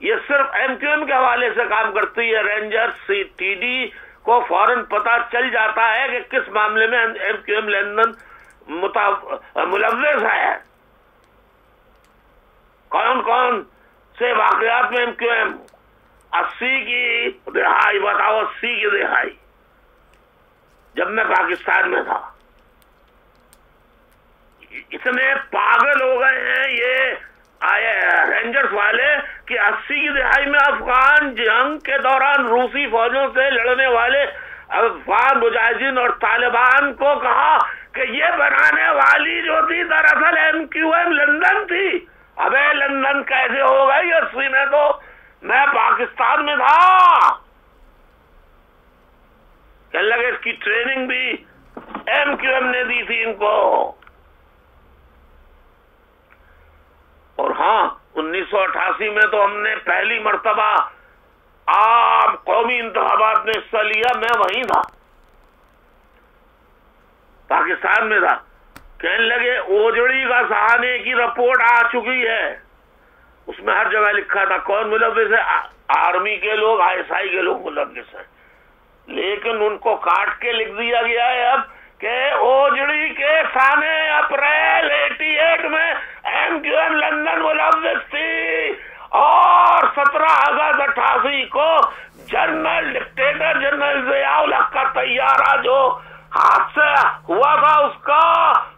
یہ صرف ایم کیو ایم کے حوالے سے کام کرتی ہے۔ رینجر سی ٹی ڈی کو فوراً پتہ چل جاتا ہے کہ کس معاملے میں ایم کیو ایم لندن ملوث ہے، کون کون سے واقعات میں ایم کیو ایم۔ 80 کی رہائی، بتاؤ 80 کی رہائی جب میں پاکستان میں تھا، اتنے پاگل ہو گئے ہیں یہ رینجرز والے کہ 80 کی دہائی میں افغان جنگ کے دوران روسی فوجوں سے لڑنے والے افغان مجاہدین اور طالبان کو کہا کہ یہ بنانے والی جو تھی دراصل ایم کیو ایم لندن تھی۔ ابے لندن کیسے ہو گئی؟ 80 میں تو میں پاکستان میں تھا۔ کہنے لگے اس کی ٹریننگ بھی ایم کیو ایم نے دی تھی ان کو۔ اور ہاں، 1988 میں تو ہم نے پہلی مرتبہ عام قومی انتخابات میں حصہ لیا، میں وہیں تھا، پاکستان میں تھا۔ کہنے لگے اوجڑی کا سہانے کی رپورٹ آ چکی ہے، اس میں ہر جگہ لکھا تھا کون ملوث ہے، آرمی کے لوگ، آئی ایس آئی کے لوگ ملوث ہیں، لیکن ان کو کاٹ کے لکھ دیا گیا ہے اب کہ اوجڑی کے سانے اپریل 88 میں ایم کیو ایم لندن ملوث تھی، اور 17 اگست 88 کو جنرل ڈکٹیٹر جنرل ضیاء الحق کا طیارہ جو حادثہ ہوا تھا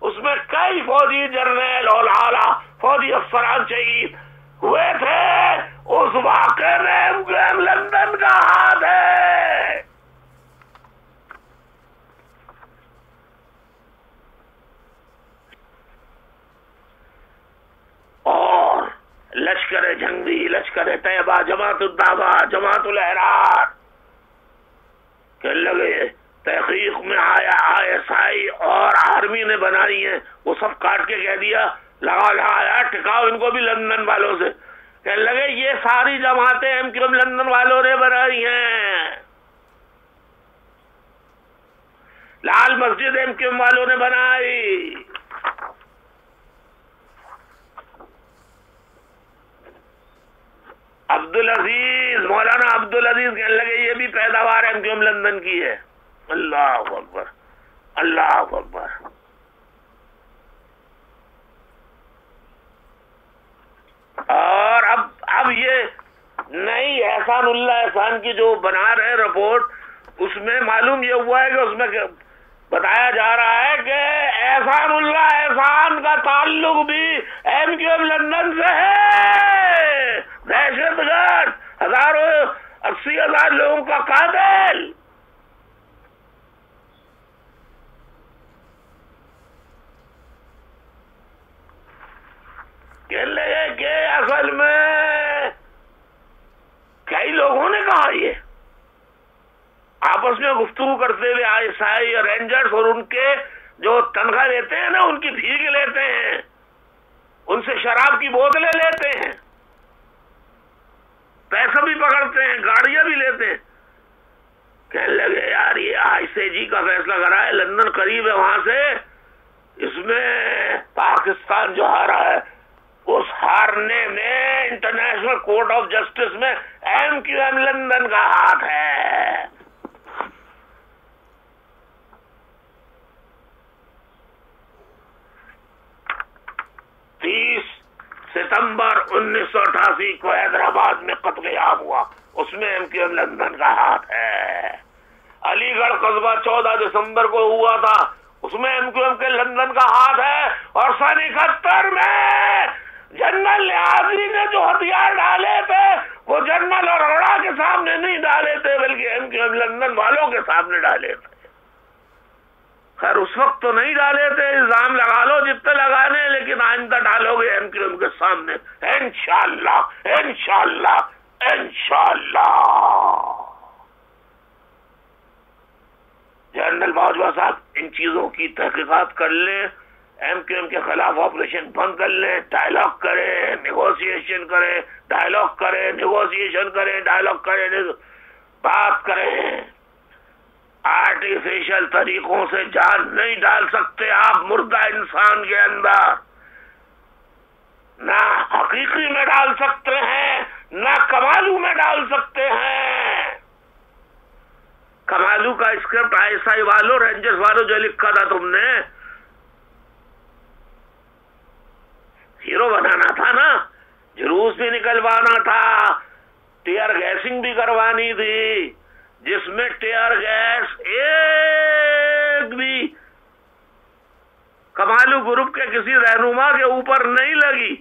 اس میں کئی فوجی جرنیل اور اعلیٰ فوجی افسران شہید ہوئے تھے۔ اس واقعے میں ایم کیو ایم لندن کا ہاتھ ہے۔ اور لشکر جنگی، لشکر طیبہ، جماعت الدعوہ، جماعت الاحرار کہنے لگے تحقیق میں آیا ISI اور آرمی نے بنائی ہیں، وہ سب کاٹ کے کہہ دیا لگایا ٹکاؤ ان کو بھی لندن والوں سے. کہنے لگے یہ ساری جماعتیں MQM لندن والوں نے بنائی ہیں، لال مسجد MQM والوں نے بنائی. عبدالعزیز، مولانا عبدالعزیز کہنے لگے یہ بھی پیداوار MQM لندن کی ہے. اللہ اکبر، اللہ اکبر. اور اب یہ نئی احسان اللہ احسان کی جو بنا رہے رپورٹ، اس میں معلوم یہ ہوا ہے کہ اس میں بتایا جا رہا ہے کہ احسان اللہ احسان کا تعلق بھی MQM لندن سے ہے. دہشت گرد، ہزاروں 80,000 لوگوں کا قاتل. کہنے لگے کہ اصل میں کئی لوگوں نے کہا یہ آپس میں گفتگو کرتے ہوئے ISI اور رینجرز اور ان کے جو تنخواہ لیتے ہیں نا، ان کی بھیک لیتے ہیں، ان سے شراب کی بوتلیں لیتے ہیں، پیسہ بھی پکڑتے ہیں، گاڑیاں بھی لیتے ہیں. کہنے لگے یار یہ ICJ کا فیصلہ کرا ہے، لندن قریب ہے وہاں سے، اس میں پاکستان جو ہارا ہے اس ہارنے میں انٹرنیشنل کورٹ آف جسٹس میں MQM لندن کا ہاتھ ہے. ستمبر 1988 کو حیدرآباد میں قتل عام ہوا، اس میں MQM لندن کا ہاتھ ہے. علی گڑھ قصبہ 14 دسمبر کو ہوا تھا، اس میں MQM کے لندن کا ہاتھ ہے. اور سن 71 میں جنرل نیازی نے جو ہتھیار ڈالے تھے وہ جنرل اروڑا کے سامنے نہیں ڈالے تھے بلکہ MQM لندن والوں کے سامنے ڈالے تھے. خیر اس وقت تو نہیں ڈالے تھے، الزام لگا لو جتنے لگانے، لیکن آئندہ ڈالو گے MQM کے سامنے انشاءاللہ انشاءاللہ انشاءاللہ. جنرل باجوہ صاحب ان چیزوں کی تحقیقات کر لیں، MQM کے خلاف آپریشن بند کر لیں، ڈائلاگ کریں، نیگوسیشن کریں، ڈائلاگ کریں، نیگوسیشن کریں، ڈائلاگ کریں، بات کریں. آرٹیفیشل طریقوں سے جان نہیں ڈال سکتے آپ مردہ انسان کے اندر، نہ حقیقی میں ڈال سکتے ہیں نہ کمالو میں ڈال سکتے ہیں. کمالو کا اسکرپٹ ISI والوں رینجرز والوں جو لکھا تھا تم نے، ہیرو بنانا تھا نا، جلوس بھی نکلوانا تھا، ٹیئر گیسنگ بھی کروانی تھی، جس میں ٹیئر گیس ایک بھی کمالو گروپ کے کسی رہنما کے اوپر نہیں لگی.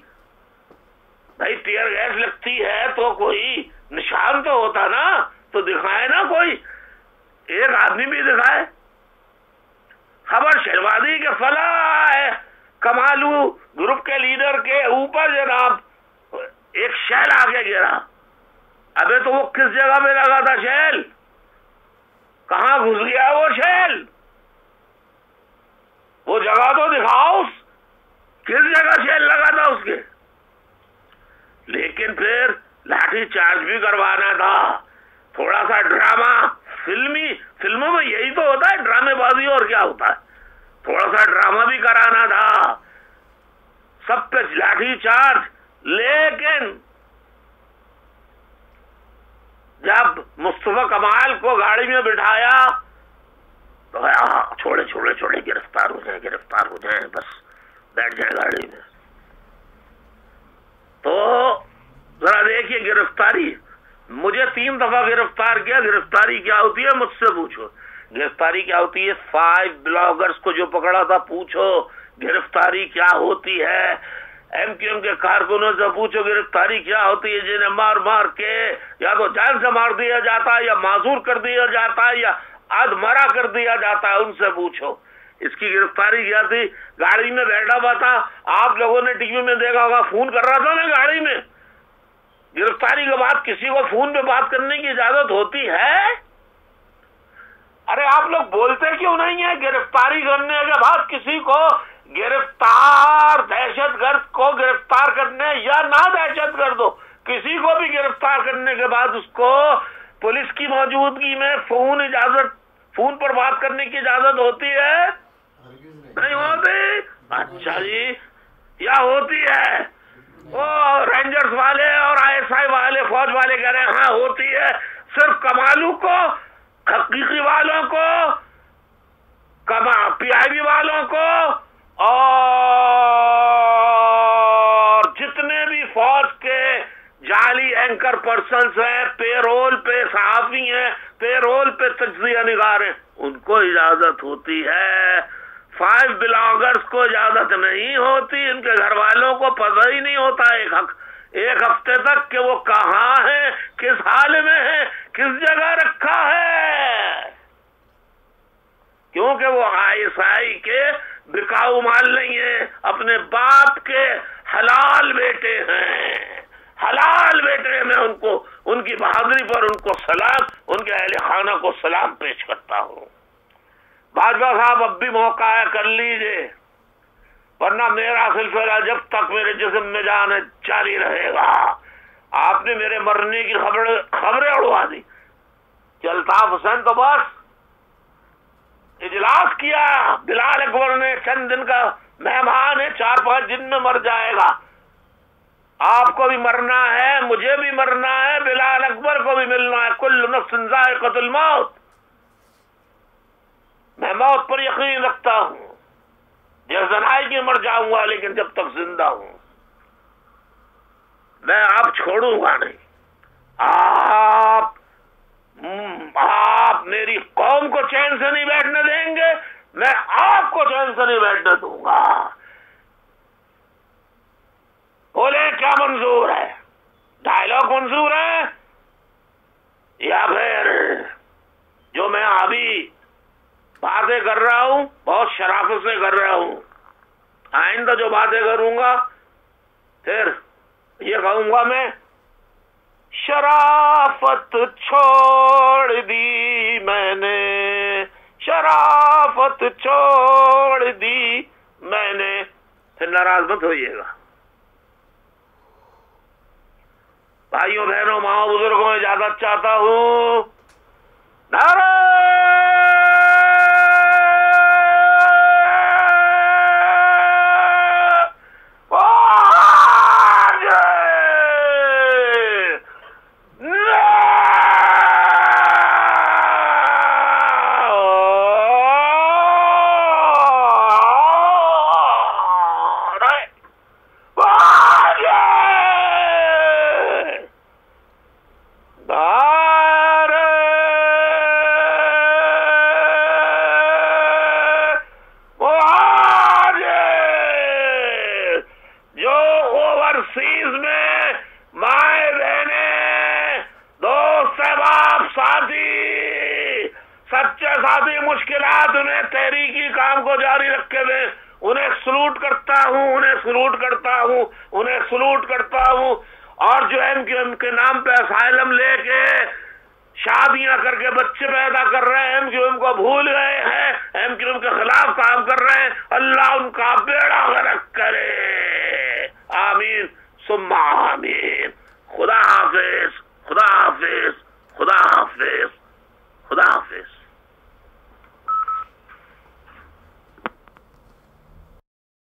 بھائی ٹیئر گیس لگتی ہے تو کوئی نشان تو ہوتا نا، تو دکھائے نا، کوئی ایک آدمی بھی دکھائے. خبر شہروا دی کہ فلاں ہے کمالو گروپ کے لیڈر کے اوپر جناب ایک شیل آگے گرا. ابے تو وہ کس جگہ پہ لگا تھا شیل؟ کہاں گھس گیا وہ شیل؟ وہ جگہ تو دکھاؤ، کس جگہ شیل لگا تھا اس کے. لیکن پھر لاٹھی چارج بھی کروانا تھا، تھوڑا سا ڈرامہ، فلموں میں یہی تو ہوتا ہے، ڈرامے بازی، اور کیا ہوتا ہے، تھوڑا سا ڈرامہ بھی کرانا تھا، سب پہ لاٹھی چارج. لیکن جب مصطفیٰ کمال کو گاڑی میں بٹھایا تو چھوڑے چھوڑے چھوڑے گرفتار ہو جائیں بس بیٹھ جائیں گاڑی میں. تو ذرا دیکھیے گرفتاری، مجھے 3 دفعہ گرفتار کیا. گرفتاری کیا ہوتی ہے مجھ سے پوچھو، گرفتاری کیا ہوتی ہے. 5 بلاگرز کو جو پکڑا تھا پوچھو گرفتاری کیا ہوتی ہے. MQM کے کارکنوں سے پوچھو گرفتاری کیا ہوتی ہے، جنہیں مار مار کے یا تو جان سے مار دیا جاتا ہے یا معذور کر دیا جاتا ہے یا آدھ مرا کر دیا جاتا ہے، ان سے پوچھو. اس کی گرفتاری کیا تھی. گاڑی میں بیٹھا ہوا تھا، آپ لوگوں نے ٹی وی میں دیکھا ہوگا، فون کر رہا تھا نا گاڑی میں. گرفتاری کے بعد کسی کو فون پہ بات کرنے کی اجازت ہوتی ہے؟ ارے آپ لوگ بولتے کیوں نہیں ہیں گرفتاری کرنے کے بعد کسی کو گرفتار دہشت گرد کو گرفتار کرنے یا نہ دہشت گرد ہو کسی کو بھی گرفتار کرنے کے بعد اس کو پولیس کی موجودگی میں فون پر بات کرنے کی اجازت ہوتی ہے؟ نہیں ہوتی؟ اچھا جی، یا ہوتی ہے؟ وہ رینجرز والے اور ISI والے فوج والے کہہ رہے ہیں ہاں ہوتی ہے، صرف کمالو کو، حقیقی والوں کو، PIB والوں کو اور جتنے بھی فوج کے جعلی اینکر پرسنز ہیں، پے رول پہ صحافی ہیں، پے رول پہ تجزیہ نگار ہیں، ان کو اجازت ہوتی ہے۔ 5 بلاگرز کو اجازت نہیں ہوتی، ان کے گھر والوں کو پتہ ہی نہیں ہوتا ایک ہفتے تک کہ وہ کہاں ہیں، کس حال میں ہیں، کس جگہ رکھا ہے، کیونکہ وہ ISI کے بکاؤ مال نہیں ہیں، اپنے باپ کے حلال بیٹے ہیں، حلال بیٹے۔ میں ان کی بہادری پر ان کو سلام، ان کے اہل خانہ کو سلام پیش کرتا ہوں۔ باجوہ صاحب اب بھی موقع ہے، کر لیجئے، ورنہ میرا سلسلہ جب تک میرے جسم میں جان ہے جاری رہے گا۔ آپ نے میرے مرنے کی خبریں اڑوا دی کہ الطاف حسین تو بس اجلاس کیا، بلال اکبر نے چند دن کا مہمان ہے، 4-5 دن میں مر جائے گا، آپ کو بھی مرنا ہے، مجھے بھی مرنا ہے، بلال اکبر کو بھی ملنا ہے، کل نفس ذائقۃ الموت۔ میں موت پر یقین رکھتا ہوں، جیسے آئے گی مر جاؤں گا، لیکن جب تک زندہ ہوں میں آپ چھوڑوں گا نہیں۔ آپ میری قوم کو چین سے نہیں بیٹھنے دیں گے، میں آپ کو چین سے نہیں بیٹھنے دوں گا۔ بولے کیا منظور ہے؟ ڈائلاگ منظور ہے یا پھر جو میں ابھی باتیں کر رہا ہوں بہت شرافت سے کر رہا ہوں؟ آئندہ جو باتیں کروں گا پھر یہ کہوں گا میں شرافت چھوڑ دی میں نے، شرافت چھوڑ دی میں نے، پھر ناراض مت ہوئیے گا۔ بھائیوں بہنوں ماں بزرگوں اجازت چاہتا ہوں۔ نعرہ مشکلات انہیں تحریکی کام کو جاری رکھے ہوئے، انہیں سلوٹ کرتا ہوں، انہیں سلوٹ کرتا ہوں، انہیں سلوٹ کرتا ہوں۔ اور جو ایم کے نام پہ اسائلم لے کے شادیاں کر کے بچے پیدا کر رہے ہیں، ایم کو بھول گئے ہیں، ایم کے خلاف کام کر رہے ہیں، اللہ ان کا بیڑا غرق کرے، آمین ثم آمین۔ خدا حافظ، خدا حافظ، خدا حافظ، خدا حافظ۔